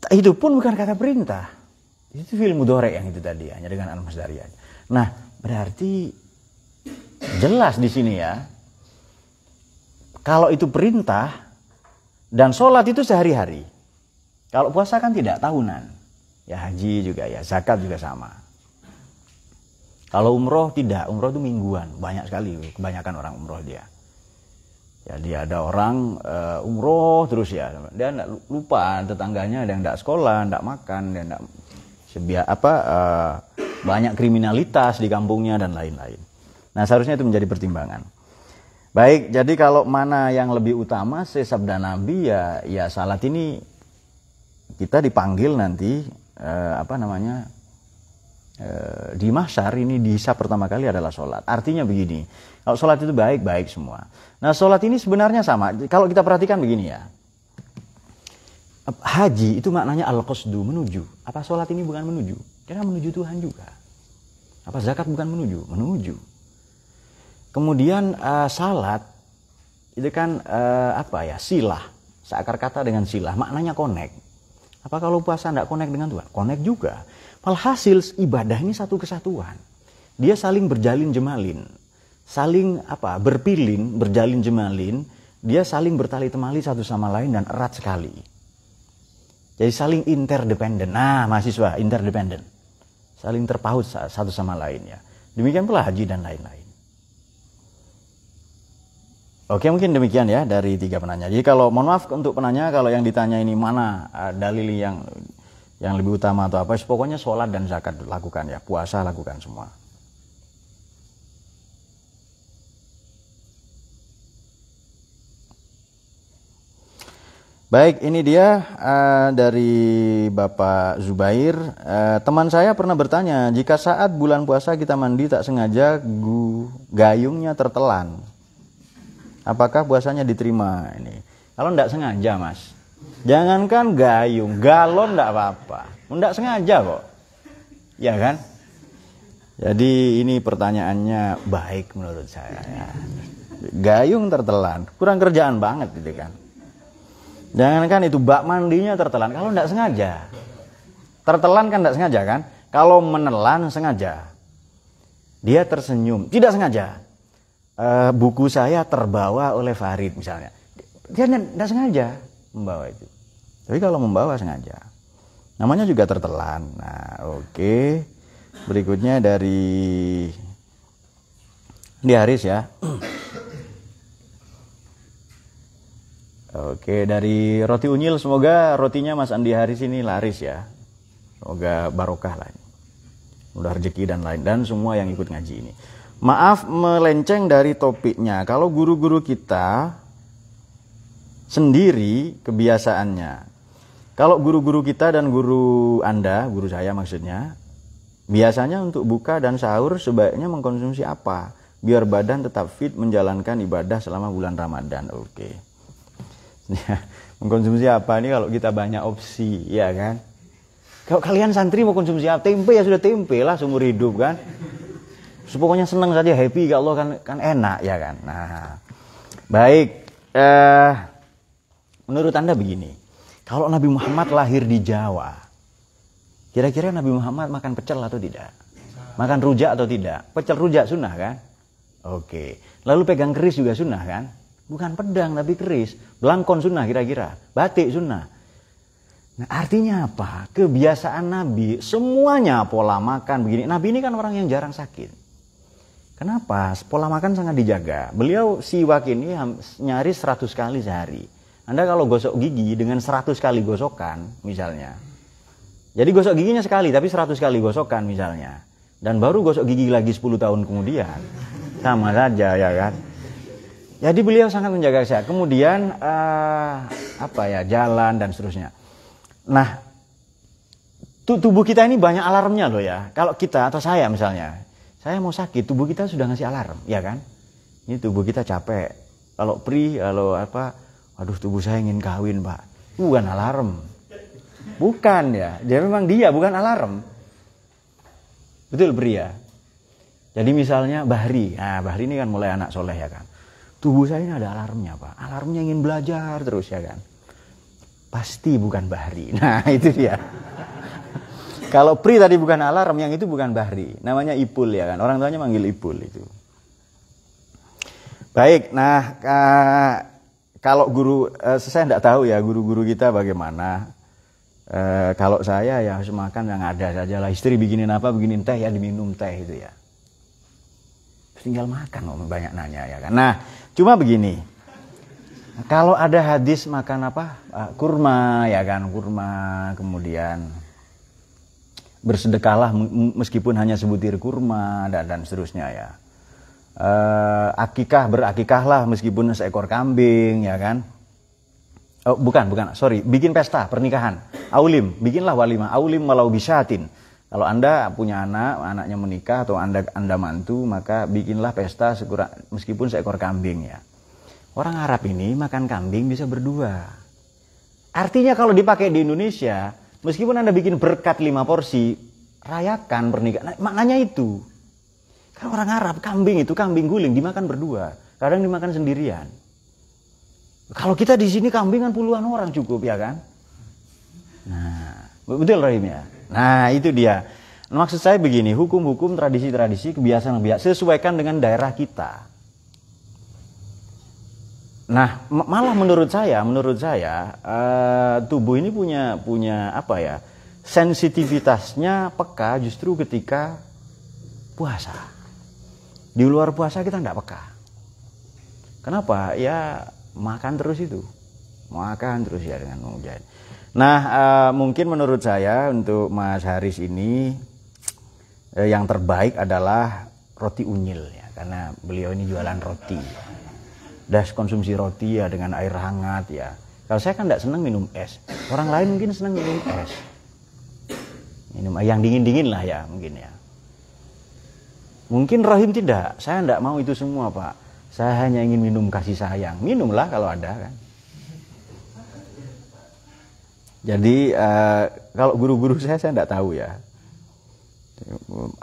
itu pun bukan kata perintah. Itu fi'il mudhari yang itu tadi hanya dengan al-masdari aja. Nah, berarti jelas di sini ya. Kalau itu perintah dan sholat itu sehari-hari. Kalau puasa kan tidak, tahunan. Ya haji juga ya, zakat juga sama. Kalau umroh tidak, umroh itu mingguan, banyak sekali, kebanyakan orang umroh dia. Jadi ada orang umroh terus ya, dia enggak lupa tetangganya ada yang enggak sekolah, enggak makan, dia enggak banyak kriminalitas di kampungnya dan lain-lain. Nah, seharusnya itu menjadi pertimbangan. Baik, jadi kalau mana yang lebih utama, sabda Nabi ya salat ini kita dipanggil nanti di mahsyar ini dihisab pertama kali adalah sholat. Artinya begini, kalau sholat itu baik semua. Nah, sholat ini sebenarnya sama. Kalau kita perhatikan begini ya, haji itu maknanya al-qasdu, menuju. Apa sholat ini bukan menuju? Karena menuju Tuhan juga. Apa zakat bukan menuju? Menuju. Kemudian salat itu kan silah. Seakar kata dengan silah, maknanya connect. Apa kalau puasa tidak connect dengan Tuhan? Connect juga. Walhasil ibadah ini satu kesatuan. Dia saling berjalin jemalin. Saling berpilin, berjalin jemalin. Dia saling bertali temali satu sama lain dan erat sekali. Jadi saling interdependen. Nah, mahasiswa interdependen. Saling terpaut satu sama lain ya. Demikian pula haji dan lain-lain. Oke, mungkin demikian ya dari 3 penanya. Jadi kalau mohon maaf untuk penanya, kalau yang ditanya ini mana dalil yang lebih utama atau apa, pokoknya sholat dan zakat lakukan ya, puasa lakukan semua. Baik, ini dia dari Bapak Zubair. Teman saya pernah bertanya, jika saat bulan puasa kita mandi tak sengaja gayungnya tertelan, apakah puasanya diterima? Ini kalau tidak sengaja, Mas. Jangankan gayung, galon tidak apa-apa. Tidak sengaja kok. Ya kan? Jadi ini pertanyaannya baik menurut saya ya. Gayung tertelan, kurang kerjaan banget gitu kan. Jangankan itu bak mandinya tertelan, kalau tidak sengaja. Tertelan kan tidak sengaja kan? Kalau menelan sengaja. Dia tersenyum, tidak sengaja. Buku saya terbawa oleh Farid misalnya. Dia tidak sengaja membawa itu. Tapi kalau membawa sengaja. Namanya juga tertelan. Nah, oke. Berikutnya dari Haris ya. Oke, dari Roti Unyil, semoga rotinya Mas Andi Haris ini laris ya. Semoga barokah lah. Mudah rezeki dan lain, dan semua yang ikut ngaji ini. Maaf melenceng dari topiknya. Kalau guru-guru kita sendiri kebiasaannya. Kalau guru-guru kita dan guru Anda, guru saya maksudnya, biasanya untuk buka dan sahur sebaiknya mengkonsumsi apa? Biar badan tetap fit menjalankan ibadah selama bulan Ramadan. Oke. Ya, mengkonsumsi apa nih kalau kita banyak opsi, ya kan? Kalau kalian santri mau konsumsi apa? Tempe ya sudah tempe lah seumur hidup kan. Pokoknya senang saja, happy ya Allah kan enak ya kan. Nah, baik. Menurut Anda begini, kalau Nabi Muhammad lahir di Jawa, kira-kira Nabi Muhammad makan pecel atau tidak? Makan rujak atau tidak? Pecel rujak sunnah kan? Oke. Lalu pegang keris juga sunnah kan? Bukan pedang tapi keris. Belangkon sunnah kira-kira. Batik sunnah. Nah artinya apa? Kebiasaan Nabi semuanya pola makan begini. Nabi ini kan orang yang jarang sakit. Kenapa? Pola makan sangat dijaga. Beliau siwak ini nyaris 100 kali sehari. Anda kalau gosok gigi dengan 100 kali gosokan misalnya. Jadi gosok giginya sekali tapi 100 kali gosokan misalnya. Dan baru gosok gigi lagi 10 tahun kemudian. Sama saja ya kan. Jadi beliau sangat menjaga kesehatan. Kemudian jalan dan seterusnya. Nah, tubuh kita ini banyak alarmnya loh ya. Kalau kita atau saya misalnya, saya mau sakit, tubuh kita sudah ngasih alarm, ya kan? Ini tubuh kita capek. Kalau aduh tubuh saya ingin kawin pak. Bukan alarm. Bukan ya. Dia memang bukan alarm. Betul pria. Jadi misalnya Bahri. Nah Bahri ini kan mulai anak soleh ya kan. Tubuh saya ini ada alarmnya pak. Alarmnya ingin belajar terus ya kan. Pasti bukan Bahri. Nah itu dia. Kalau Pri tadi bukan alarm, yang itu bukan Bahri. Namanya Ipul ya kan. Orang tuanya manggil Ipul itu. Baik, nah kalau guru, saya tidak tahu ya guru-guru kita bagaimana. Kalau saya ya harus makan yang ada saja lah. Istri bikinin apa, bikinin teh ya diminum teh itu ya. Tinggal makan, banyak nanya ya kan. Nah, cuma begini. Kalau ada hadis makan kurma ya kan, kurma kemudian bersedekahlah meskipun hanya sebutir kurma dan seterusnya ya. Berakikahlah meskipun seekor kambing ya kan. Oh, bukan, bikin pesta pernikahan. Aulim, bikinlah walimah. Aulim walau bisyatin. Kalau Anda punya anaknya menikah atau Anda mantu, maka bikinlah pesta meskipun seekor kambing ya. Orang Arab ini makan kambing bisa berdua. Artinya kalau dipakai di Indonesia, meskipun Anda bikin berkat 5 porsi, rayakan pernikahan. Maknanya itu. Kalau orang Arab, kambing guling dimakan berdua. Kadang dimakan sendirian. Kalau kita di sini kambing kan puluhan orang cukup ya kan. Nah, betul Rahim ya. Nah itu dia. Maksud saya begini, hukum-hukum, tradisi-tradisi, kebiasaan sesuaikan dengan daerah kita. Nah malah menurut saya tubuh ini punya sensitivitasnya peka justru ketika puasa. Di luar puasa kita tidak peka. Kenapa? Ya makan terus itu. Makan terus ya dengan mujahid. Nah mungkin menurut saya untuk Mas Haris ini yang terbaik adalah roti unyil ya. Karena beliau ini jualan roti. Das konsumsi roti ya dengan air hangat ya. Kalau saya kan tidak senang minum es. Orang lain mungkin senang minum es. Minum yang dingin-dingin lah ya mungkin ya. Mungkin Rahim tidak. Saya tidak mau itu semua pak. Saya hanya ingin minum kasih sayang. Minumlah kalau ada kan. Jadi kalau guru-guru saya tidak tahu ya.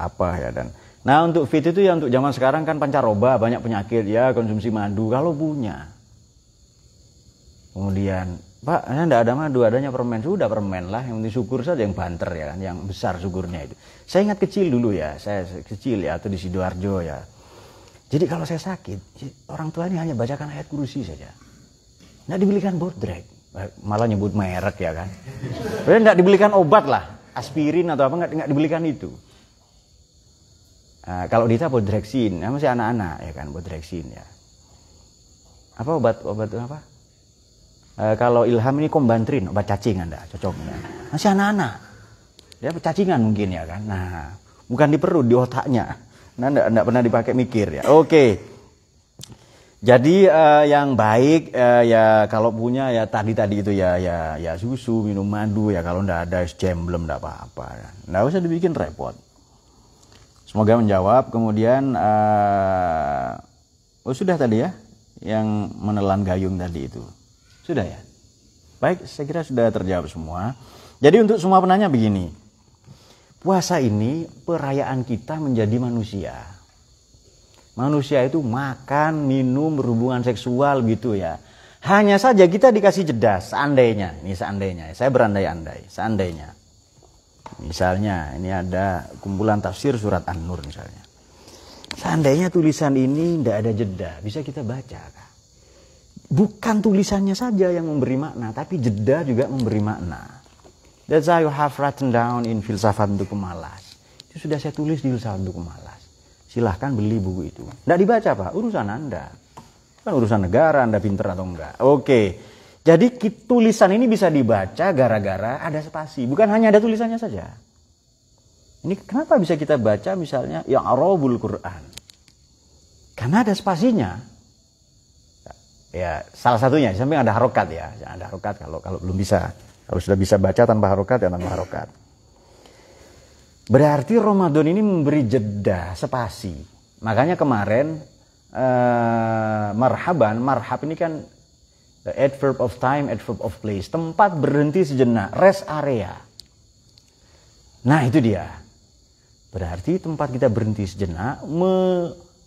Apa ya dan. Nah untuk fit itu ya untuk zaman sekarang kan pancaroba, banyak penyakit ya, konsumsi madu kalau punya. Kemudian, Pak, saya tidak ada madu, adanya permen. Sudah permen lah, yang penting syukur saja yang banter ya kan, yang besar syukurnya itu. Saya ingat kecil dulu ya, saya kecil ya, atau di Sidoarjo ya. Jadi kalau saya sakit, orang tua ini hanya bacakan ayat kursi saja. Tidak dibelikan bodrek, malah nyebut merek ya kan. Berarti tidak dibelikan obat lah, aspirin atau apa, nggak dibelikan itu. Nah, kalau Dita bodreksin, masih anak-anak ya kan, bodreksin ya. Apa obat apa? Kalau Ilham ini kombantrin, obat cacing Anda, cocoknya. Masih anak-anak. Ya cacingan mungkin ya kan. Nah, bukan di perut, di otaknya. Nah, enggak pernah dipakai mikir ya. Oke. Jadi yang baik ya kalau punya ya tadi itu ya susu, minum madu ya, kalau enggak ada es jam belum enggak apa-apa ya. Enggak usah dibikin repot. Semoga menjawab. Kemudian sudah tadi ya yang menelan gayung tadi itu. Sudah ya? Baik, saya kira sudah terjawab semua. Jadi untuk semua penanya begini. Puasa ini perayaan kita menjadi manusia. Manusia itu makan, minum, berhubungan seksual gitu ya. Hanya saja kita dikasih jeda, seandainya, ini seandainya, saya berandai-andai, seandainya. Misalnya ini ada kumpulan tafsir surat An-Nur misalnya. Seandainya tulisan ini tidak ada jeda, bisa kita baca kan? Bukan tulisannya saja yang memberi makna, tapi jeda juga memberi makna. That's how you have written down in Filsafat untuk Pemalas. Itu sudah saya tulis di Filsafat untuk Pemalas. Silahkan beli buku itu. Tidak dibaca Pak, urusan Anda. Kan urusan negara, Anda pinter atau enggak. Oke, jadi tulisan ini bisa dibaca gara-gara ada spasi. Bukan hanya ada tulisannya saja. Ini kenapa bisa kita baca misalnya I'rabul Quran? Karena ada spasinya. Ya, salah satunya, di samping ada harokat ya. Ada harokat kalau belum bisa. Kalau sudah bisa baca tanpa harokat ya tanpa harokat. Berarti Ramadan ini memberi jeda, spasi. Makanya kemarin marhab ini kan adverb of time, adverb of place. Tempat berhenti sejenak, rest area. Nah itu dia. Berarti tempat kita berhenti sejenak,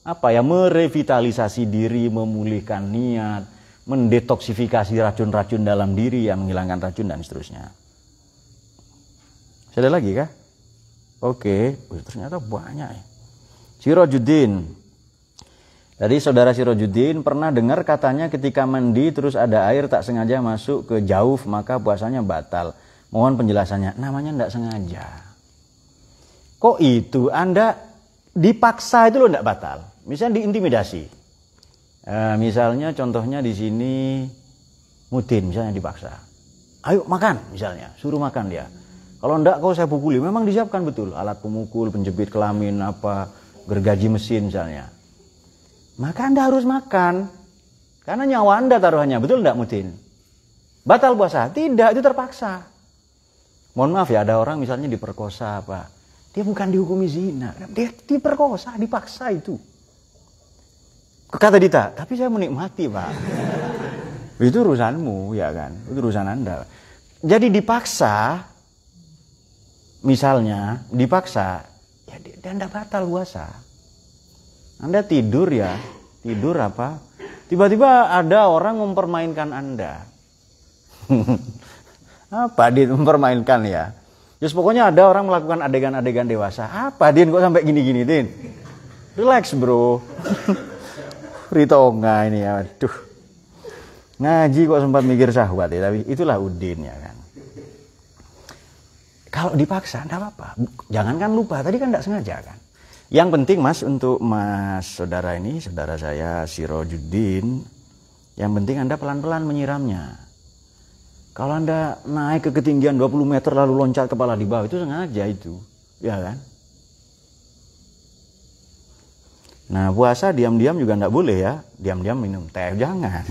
merevitalisasi diri, memulihkan niat, mendetoksifikasi racun-racun dalam diri yang menghilangkan racun dan seterusnya. Ada lagi kah? Oke, ternyata banyak ya. Sirojuddin. Jadi saudara Sirojuddin pernah dengar katanya ketika mandi terus ada air tak sengaja masuk ke jauf maka puasanya batal. Mohon penjelasannya. Namanya tidak sengaja. Kok itu? Anda dipaksa itu loh tidak batal. Misalnya diintimidasi. Misalnya contohnya di sini Mudin misalnya dipaksa. Ayo makan misalnya, suruh makan dia. Kalau enggak kau saya pukuli. Memang disiapkan betul alat pemukul, penjepit kelamin, gergaji mesin misalnya. Maka Anda harus makan. Karena nyawa Anda taruhannya, betul enggak Mudin? Batal puasa? Tidak, itu terpaksa. Mohon maaf ya, ada orang misalnya diperkosa Pak. Dia bukan dihukumi zina, dia diperkosa, dipaksa itu. Kata Dita, tapi saya menikmati Pak. Itu urusanmu ya kan, itu urusan Anda. Jadi dipaksa, misalnya dipaksa, ya dia tidak batal puasa. Anda tidur ya, tidur apa? Tiba-tiba ada orang mempermainkan Anda. Apa dia mempermainkan ya? Just pokoknya ada orang melakukan adegan-adegan dewasa. Apa Din kok sampai gini-gini Din? Relax bro. Ritonga ini ya, aduh. Ngaji kok sempat mikir syahwat ya, tapi itulah Udin ya kan. Kalau dipaksa enggak apa-apa. Jangankan lupa, tadi kan enggak sengaja kan. Yang penting Mas untuk Mas saudara ini, saudara saya Sirojuddin, yang penting Anda pelan-pelan menyiramnya. Kalau Anda naik ke ketinggian 20 meter lalu loncat kepala di bawah, itu sengaja itu, ya kan? Nah puasa diam-diam juga enggak boleh ya, diam-diam minum teh, jangan.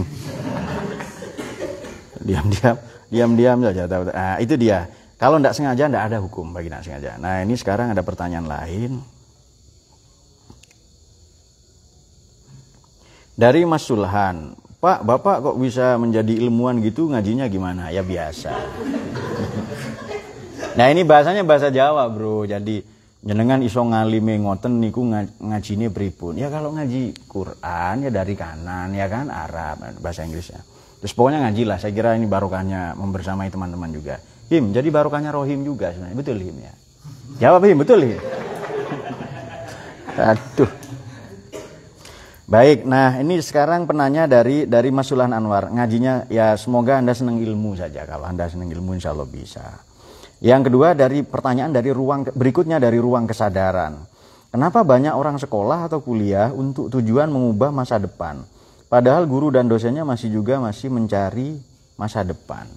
Diam-diam saja. Nah, itu dia. Kalau enggak sengaja enggak ada hukum bagi enggak sengaja. Nah ini sekarang ada pertanyaan lain. Dari Mas Sulhan. Pak, Bapak kok bisa menjadi ilmuwan gitu, ngajinya gimana? Ya biasa. Nah ini bahasanya bahasa Jawa bro, jadi jenengan iso ngalime ngoten niku ngajine pripun. Ya kalau ngaji Quran ya dari kanan ya kan, Arab, bahasa Inggrisnya. Terus pokoknya ngaji lah, saya kira ini barokahnya membersamai teman-teman juga. Him, jadi barokahnya Rohim juga sebenarnya, betul Him ya? Jawab Him, betul Him? Aduh. Baik, nah ini sekarang penanya dari Mas Sulhan Anwar. Ngajinya ya semoga Anda senang ilmu saja. Kalau Anda senang ilmu insya Allah bisa. Yang kedua dari pertanyaan dari berikutnya dari ruang kesadaran. Kenapa banyak orang sekolah atau kuliah untuk tujuan mengubah masa depan? Padahal guru dan dosennya masih mencari masa depan.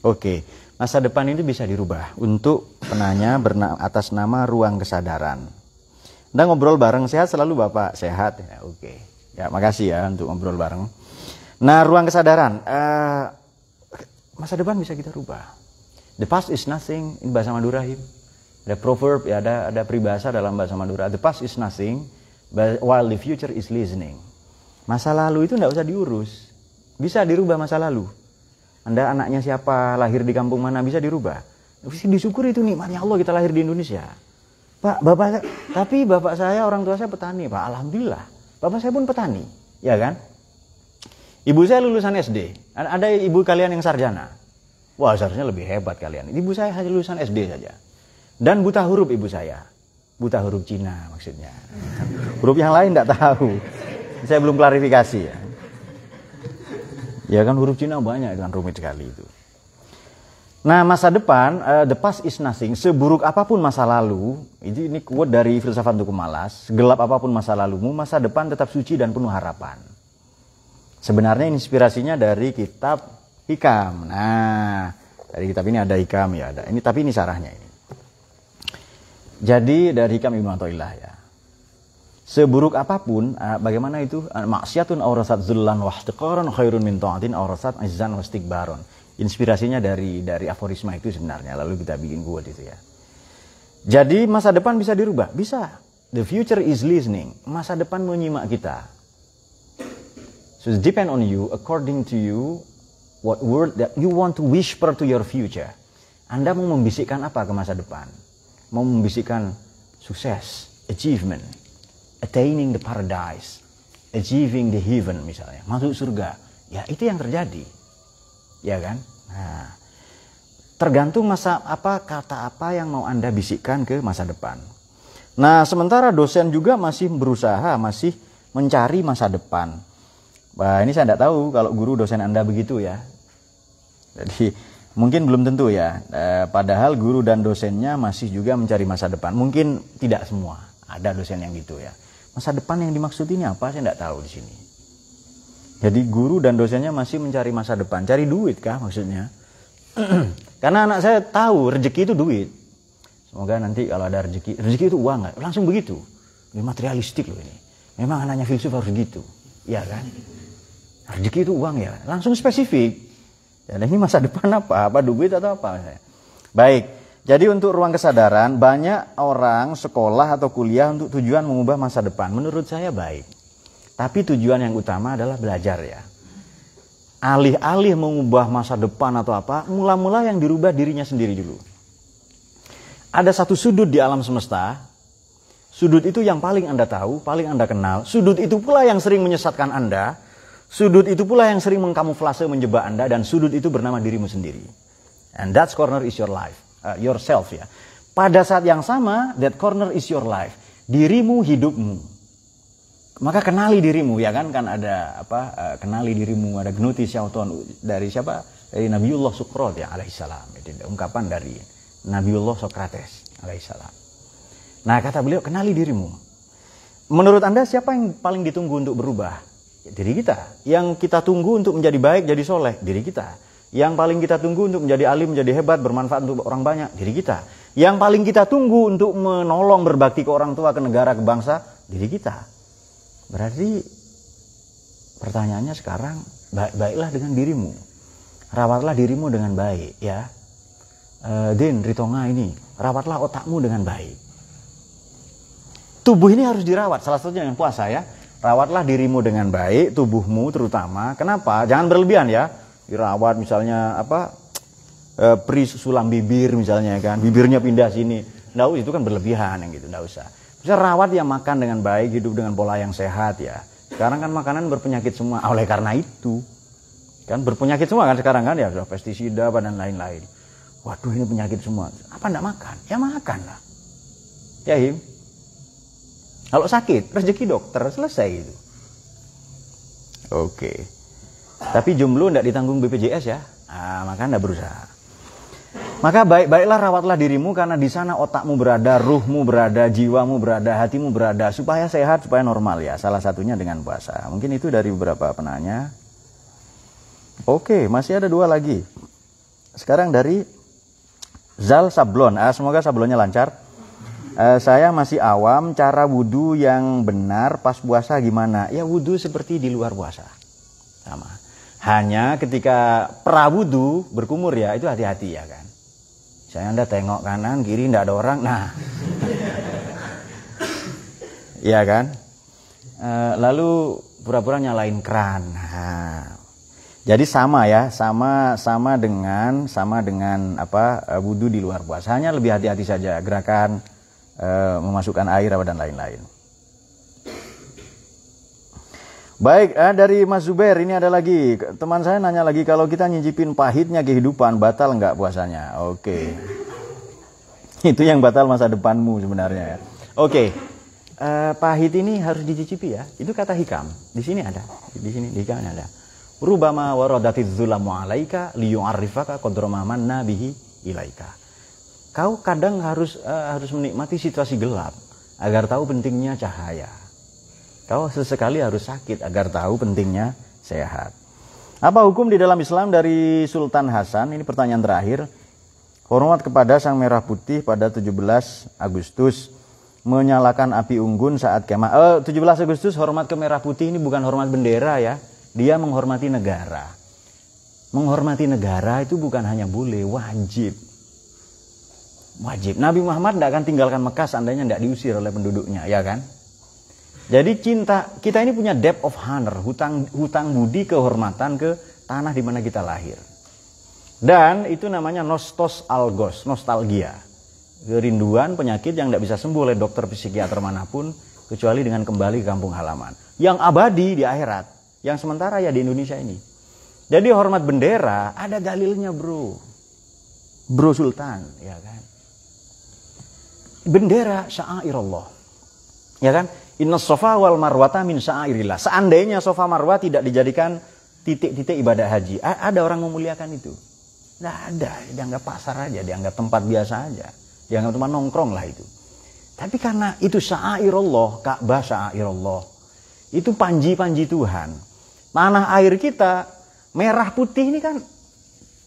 Oke, masa depan ini bisa dirubah. Untuk penanya atas nama ruang kesadaran. Anda ngobrol bareng, sehat selalu Bapak? Sehat ya, oke. Ya, makasih ya untuk ngobrol bareng. Nah, ruang kesadaran, masa depan bisa kita rubah. The past is nothing in bahasa Madura. Ada proverb, ya, ada peribahasa dalam bahasa Madura. The past is nothing, while the future is listening. Masa lalu itu tidak usah diurus, bisa dirubah masa lalu. Anda anaknya siapa, lahir di kampung mana, bisa dirubah. Disyukuri itu nikmatnya Allah kita lahir di Indonesia. Pak, tapi bapak saya, orang tua saya petani, Pak. Alhamdulillah. Bapak saya pun petani, ya kan? Ibu saya lulusan SD. Ada ibu kalian yang sarjana. Wah, seharusnya lebih hebat kalian. Ibu saya hanya lulusan SD saja. Dan buta huruf ibu saya. Buta huruf Cina maksudnya. Huruf yang lain tidak tahu. Saya belum klarifikasi ya. Ya kan huruf Cina banyak kan, rumit sekali itu. Nah, masa depan, the past is nothing. Seburuk apapun masa lalu, ini quote dari Filsafat Untuk Malas, gelap apapun masa lalumu, masa depan tetap suci dan penuh harapan. Sebenarnya inspirasinya dari kitab Hikam. Nah, dari kitab ini ada Hikam ya, ada. Tapi ini sarahnya ini. Jadi dari Hikam Ibnu Athaillah ya. Seburuk apapun, bagaimana itu? Maksiatun awrasat zullan wa ihtiqaran khairun min ta'atin awrasat izzan wa istikbaron. Inspirasinya dari aforisma itu sebenarnya. Lalu kita bikin quote itu ya. Jadi masa depan bisa dirubah? Bisa. The future is listening. Masa depan menyimak kita. So it depend on you, according to you, what word that you want to whisper to your future. Anda mau membisikkan apa ke masa depan? Mau membisikkan sukses, achievement, attaining the paradise, achieving the heaven misalnya, masuk surga. Ya itu yang terjadi. Ya kan? Nah, tergantung kata apa yang mau Anda bisikkan ke masa depan. Nah, sementara dosen juga masih berusaha, masih mencari masa depan. Nah, ini saya tidak tahu kalau guru dosen Anda begitu ya. Jadi, mungkin belum tentu ya. Padahal guru dan dosennya masih juga mencari masa depan. Mungkin tidak semua. Ada dosen yang gitu ya. Masa depan yang dimaksud ini apa? Saya tidak tahu di sini. Jadi guru dan dosennya masih mencari masa depan. Cari duit kah maksudnya? Karena anak saya tahu rezeki itu duit. Semoga nanti kalau ada rezeki itu uang nggak? Langsung begitu. Ini materialistik loh ini. Memang anaknya filsuf harus gitu. Iya kan? Rezeki itu uang ya. Langsung spesifik. Dan ini masa depan apa? Apa duit atau apa? Baik. Jadi untuk ruang kesadaran, banyak orang sekolah atau kuliah untuk tujuan mengubah masa depan. Menurut saya baik. Tapi tujuan yang utama adalah belajar ya. Alih-alih mengubah masa depan atau apa, mula-mula yang dirubah dirinya sendiri dulu. Ada satu sudut di alam semesta, sudut itu yang paling Anda tahu, paling Anda kenal. Sudut itu pula yang sering menyesatkan Anda. Sudut itu pula yang sering mengkamuflase menjebak Anda, dan sudut itu bernama dirimu sendiri. And that corner is your life, yourself ya. Pada saat yang sama, that corner is your life. Dirimu, hidupmu. Maka kenali dirimu ya kan ada kenali dirimu, ada gnuti syauton dari siapa? Dari Nabiullah Sukrat ya alaihissalam. Itu ungkapan dari Nabiullah Sokrates alaihissalam. Nah, kata beliau, kenali dirimu. Menurut Anda siapa yang paling ditunggu untuk berubah? Ya, diri kita. Yang kita tunggu untuk menjadi baik, jadi soleh, diri kita. Yang paling kita tunggu untuk menjadi alim, menjadi hebat, bermanfaat untuk orang banyak, diri kita. Yang paling kita tunggu untuk menolong, berbakti ke orang tua, ke negara, ke bangsa, diri kita. Berarti pertanyaannya sekarang, baik-baiklah dengan dirimu. Rawatlah dirimu dengan baik ya. Din, Ritonga ini, rawatlah otakmu dengan baik. Tubuh ini harus dirawat, salah satunya yang puasa ya. Rawatlah dirimu dengan baik, tubuhmu terutama. Kenapa? Jangan berlebihan ya. Dirawat misalnya sulam bibir misalnya kan, bibirnya pindah sini. Nggak, itu kan berlebihan yang gitu, nggak usah. Bisa rawat ya, makan dengan baik, hidup dengan pola yang sehat ya. Sekarang kan makanan berpenyakit semua. Oleh karena itu, kan berpenyakit semua kan sekarang kan ya, sudah pestisida dan lain-lain. Waduh, ini penyakit semua. Apa enggak makan? Ya makan lah. Ya Him. Kalau sakit, rezeki dokter, selesai itu. Oke. Tapi jomblo enggak ditanggung BPJS ya. Maka enggak berusaha. Maka baik-baiklah rawatlah dirimu, karena di sana otakmu berada, ruhmu berada, jiwamu berada, hatimu berada, supaya sehat, supaya normal ya. Salah satunya dengan puasa. Mungkin itu dari beberapa penanya. Oke, masih ada 2 lagi. Sekarang dari Zal Sablon. Semoga sablonnya lancar. Saya masih awam, cara wudhu yang benar pas puasa gimana? Ya wudhu seperti di luar puasa. Sama. Hanya ketika prawudhu berkumur ya, itu hati-hati ya kan. Misalnya Anda tengok kanan, kiri, tidak ada orang. Nah, iya kan? Lalu pura-pura nyalain keran. Nah, Jadi sama ya, sama dengan wudu di luar puasa. Hanya lebih hati-hati saja gerakan memasukkan air dan lain-lain. Baik, dari Mas Zubair ini ada lagi. Teman saya nanya lagi, kalau kita nyicipin pahitnya kehidupan, batal nggak puasanya? Oke. Itu yang batal masa depanmu sebenarnya ya. Oke. Pahit ini harus dicicipi ya. Itu kata hikam. Di sini ada. Di sini di hikamnya ada. Rubama waradatiz zulamu alaika liyu'arrifaka qadra ma manna bihi ilaika. Kau kadang harus menikmati situasi gelap agar tahu pentingnya cahaya. Kau sesekali harus sakit agar tahu pentingnya sehat. Apa hukum di dalam Islam dari Sultan Hasan? Ini pertanyaan terakhir. Hormat kepada Sang Merah Putih pada 17 Agustus menyalakan api unggun saat kemah. 17 Agustus hormat ke Merah Putih ini bukan hormat bendera ya. Dia menghormati negara. Menghormati negara itu bukan hanya boleh, wajib. Wajib. Nabi Muhammad tidak akan tinggalkan Mekah seandainya tidak diusir oleh penduduknya, ya kan? Jadi kita ini punya debt of honor, hutang budi kehormatan ke tanah di mana kita lahir. Dan itu namanya nostos algos, nostalgia. Kerinduan penyakit yang tidak bisa sembuh oleh dokter psikiater manapun kecuali dengan kembali ke kampung halaman. Yang abadi di akhirat. Yang sementara ya di Indonesia ini. Jadi hormat bendera ada dalilnya bro. Bro Sultan, ya kan. Bendera sya'airallah. Ya kan? Inna sofa wal marwata min sya'airillah. Seandainya sofa marwah tidak dijadikan titik-titik ibadah haji. Ada orang memuliakan itu? Tidak ada. Dianggap pasar aja, dianggap tempat biasa aja. Dianggap tempat nongkrong lah itu. Tapi karena itu sya'airallah, Ka'bah sya'airallah. Itu panji-panji Tuhan. Tanah air kita merah putih ini kan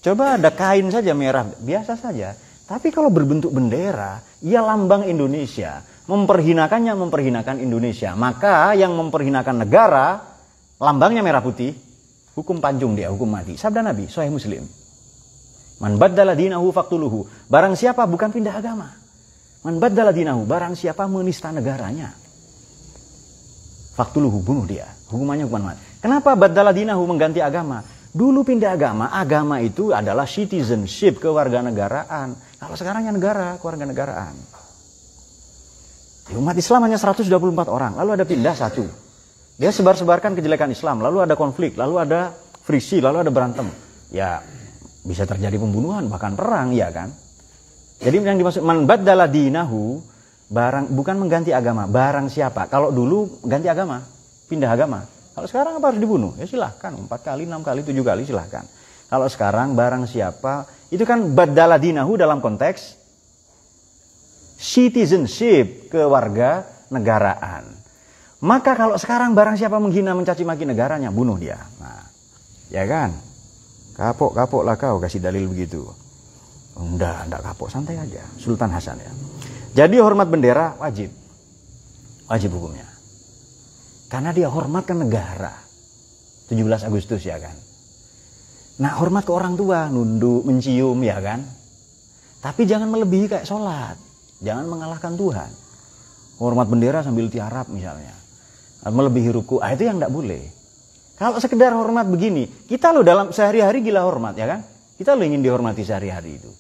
coba ada kain saja merah biasa saja, tapi kalau berbentuk bendera ia lambang Indonesia, memperhinakan Indonesia, maka yang memperhinakan negara lambangnya merah putih hukum panjung dia, hukum mati. Sabda Nabi Sahih Muslim, man baddala dinahu faqtuluhu, barang siapa bukan pindah agama, man baddala dinahu, barang siapa menista negaranya faqtuluhu, bunuh dia, hukumannya hukuman mati. Kenapa badala dinahu, mengganti agama? Dulu pindah agama itu adalah citizenship, kewarganegaraan. Kalau sekarang ya negara, kewarganegaraan. Umat Islam hanya 124 orang, lalu ada pindah satu. Dia sebar-sebarkan kejelekan Islam, lalu ada konflik, lalu ada friksi, lalu ada berantem. Ya bisa terjadi pembunuhan, bahkan perang, ya kan? Jadi yang dimaksud man badala dinahu, barang bukan mengganti agama, barang siapa? Kalau dulu ganti agama, pindah agama. Kalau sekarang apa harus dibunuh? Ya silahkan, 4 kali, 6 kali, 7 kali silahkan. Kalau sekarang barang siapa, itu kan badala dinahu dalam konteks citizenship, kewarga negaraan. Maka kalau sekarang barang siapa menghina, mencaci maki negaranya, bunuh dia. Nah, ya kan? Kapok lah kau kasih dalil begitu. Enggak kapok, santai aja. Sultan Hasan ya. Jadi hormat bendera wajib. Wajib hukumnya. Karena dia hormat ke negara. 17 Agustus ya kan. Nah hormat ke orang tua, nunduk, mencium ya kan. Tapi jangan melebihi kayak sholat. Jangan mengalahkan Tuhan. Hormat bendera sambil tiarap misalnya. Melebihi ruku, itu yang tidak boleh. Kalau sekedar hormat begini, kita loh dalam sehari-hari gila hormat ya kan. Kita loh ingin dihormati sehari-hari itu.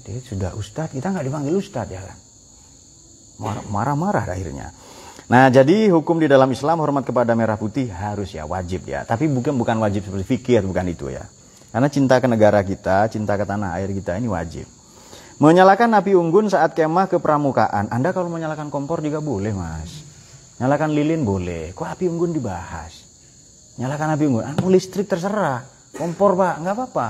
Dia sudah ustadz, kita nggak dipanggil ustadz ya kan. Marah-marah akhirnya. Nah jadi hukum di dalam Islam hormat kepada merah putih harus ya, wajib ya. Tapi bukan wajib seperti fikih, bukan itu ya. Karena cinta ke negara kita, cinta ke tanah air kita ini wajib. Menyalakan api unggun saat kemah ke pramukaan. Anda kalau menyalakan kompor juga boleh mas. Nyalakan lilin boleh. Kok api unggun dibahas? Nyalakan api unggun. Mau listrik terserah. Kompor pak, nggak apa-apa.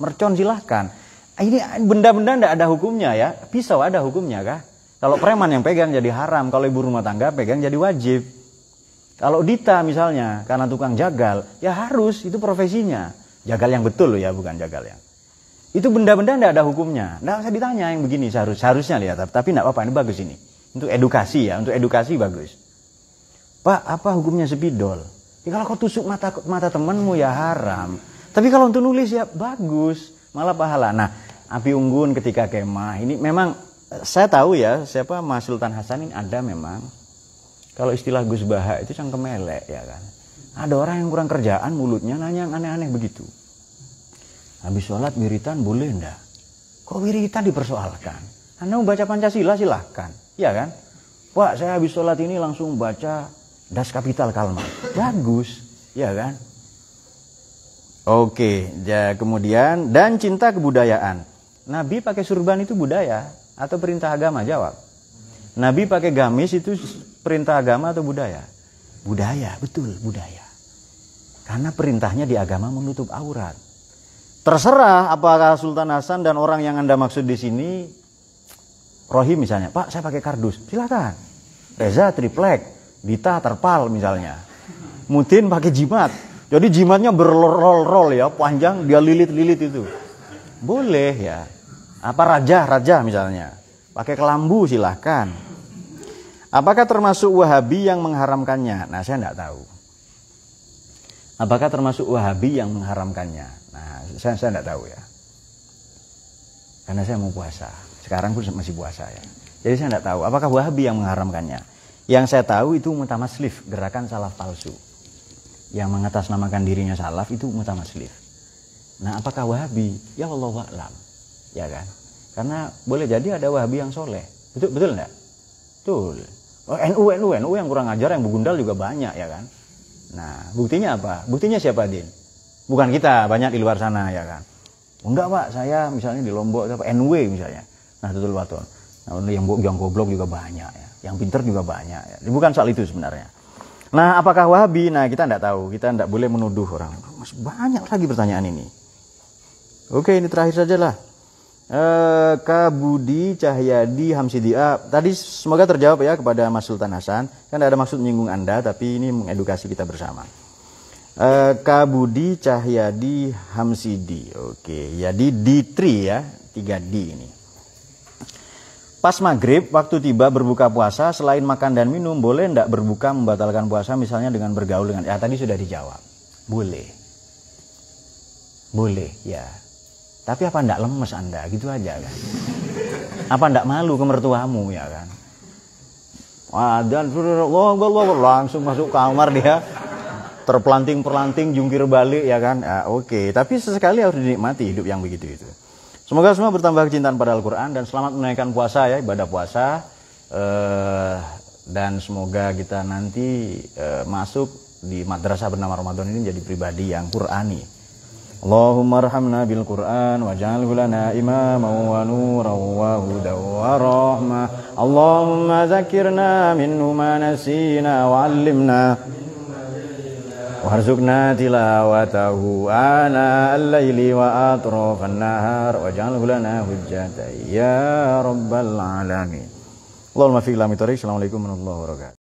Mercon silahkan. Ini benda-benda tidak ada hukumnya ya. Pisau ada hukumnya kah? Kalau preman yang pegang jadi haram, kalau ibu rumah tangga pegang jadi wajib. Kalau Dita misalnya, karena tukang jagal, ya harus, itu profesinya. Jagal yang betul loh ya, bukan jagal yang. Itu benda-benda tidak ada hukumnya. Tidak usah ditanya yang begini, seharusnya lihat. Tapi tidak apa-apa, ini bagus ini. Untuk edukasi ya, untuk edukasi bagus. Pak, apa hukumnya spidol? Ya kalau kau tusuk mata temanmu ya haram. Tapi kalau untuk nulis ya bagus, malah pahala. Nah, api unggun ketika kemah, ini memang... Saya tahu ya, siapa Mas Sultan Hasan ini ada memang. Kalau istilah Gus Baha itu cangkem elek ya kan. Ada orang yang kurang kerjaan, mulutnya nanya yang aneh-aneh begitu. Habis sholat wiritan boleh enggak? Kok wiritan dipersoalkan? Anda mau baca Pancasila silahkan, ya kan? Pak, saya habis sholat ini langsung baca Das Kapital Kalmat. Bagus, ya kan? Oke, ya, kemudian dan cinta kebudayaan. Nabi pakai surban itu budaya atau perintah agama? Jawab. Nabi pakai gamis itu perintah agama atau budaya? Budaya, betul, budaya. Karena perintahnya di agama menutup aurat. Terserah apakah Sultan Hasan dan orang yang Anda maksud di sini Rohim misalnya, Pak saya pakai kardus, silakan. Reza triplek, Dita terpal misalnya. Mutin pakai jimat. Jadi jimatnya berrol-rol ya, panjang dia lilit-lilit itu. Boleh ya. Apa raja misalnya. Pakai kelambu silahkan. Apakah termasuk Wahabi yang mengharamkannya? Nah, saya tidak tahu. Apakah termasuk Wahabi yang mengharamkannya? Nah, saya tidak tahu ya. Karena saya mau puasa. Sekarang pun masih puasa ya. Jadi saya tidak tahu apakah Wahabi yang mengharamkannya. Yang saya tahu itu mutamaslif, gerakan salaf palsu. Yang mengatasnamakan dirinya salaf itu mutamaslif. Nah, apakah Wahabi? Ya Allahu a'lam. Ya kan? Karena boleh jadi ada Wahabi yang soleh. Betul enggak? Betul. Oh, NU yang kurang ajar, yang begundal juga banyak ya kan? Nah, buktinya apa? Buktinya siapa, Din? Bukan kita, banyak di luar sana ya kan? Enggak, Pak, saya misalnya di Lombok apa NW misalnya. Nah, betul Waton. Nah, yang goblok juga banyak ya. Yang pinter juga banyak ya. Bukan soal itu sebenarnya. Nah, apakah Wahabi? Nah, kita tidak tahu. Kita tidak boleh menuduh orang. Masih banyak lagi pertanyaan ini. Oke, ini terakhir sajalah. Kabudi Cahyadi Hamsidia. Tadi semoga terjawab ya kepada Mas Sultan Hasan. Kan tidak ada maksud menyinggung Anda, tapi ini mengedukasi kita bersama. Kabudi Cahyadi Hamsidi. Oke, jadi D3 ya, 3D ini. Pas maghrib, waktu tiba berbuka puasa, selain makan dan minum, boleh enggak berbuka membatalkan puasa misalnya dengan bergaul dengan... Ya, tadi sudah dijawab. Boleh. Boleh, ya. Tapi apa enggak lemes Anda? Gitu aja kan. Apa enggak malu ke mertuamu ya kan? Dan langsung masuk kamar dia. Terpelanting-pelanting, jungkir balik ya kan. Oke. Tapi sesekali harus dinikmati hidup yang begitu itu. Semoga semua bertambah kecintaan pada Al-Quran dan selamat menunaikan puasa ya, ibadah puasa. Dan semoga kita nanti masuk di madrasah bernama Ramadan ini jadi pribadi yang Qur'ani. Allahumma arhamna bil Qur'an waj'alhu lana imaman wa nuran wa hudan wa rahmah. Allahumma zakirna minhu ma nasina wa 'allimna warzuqna tilawatahu ana al-laili wa atrafan nahar waj'alhu lana hujjatan ya rabbal alamin. Allahumma fi lam tariq. Assalamualaikum warahmatullahi wabarakatuh.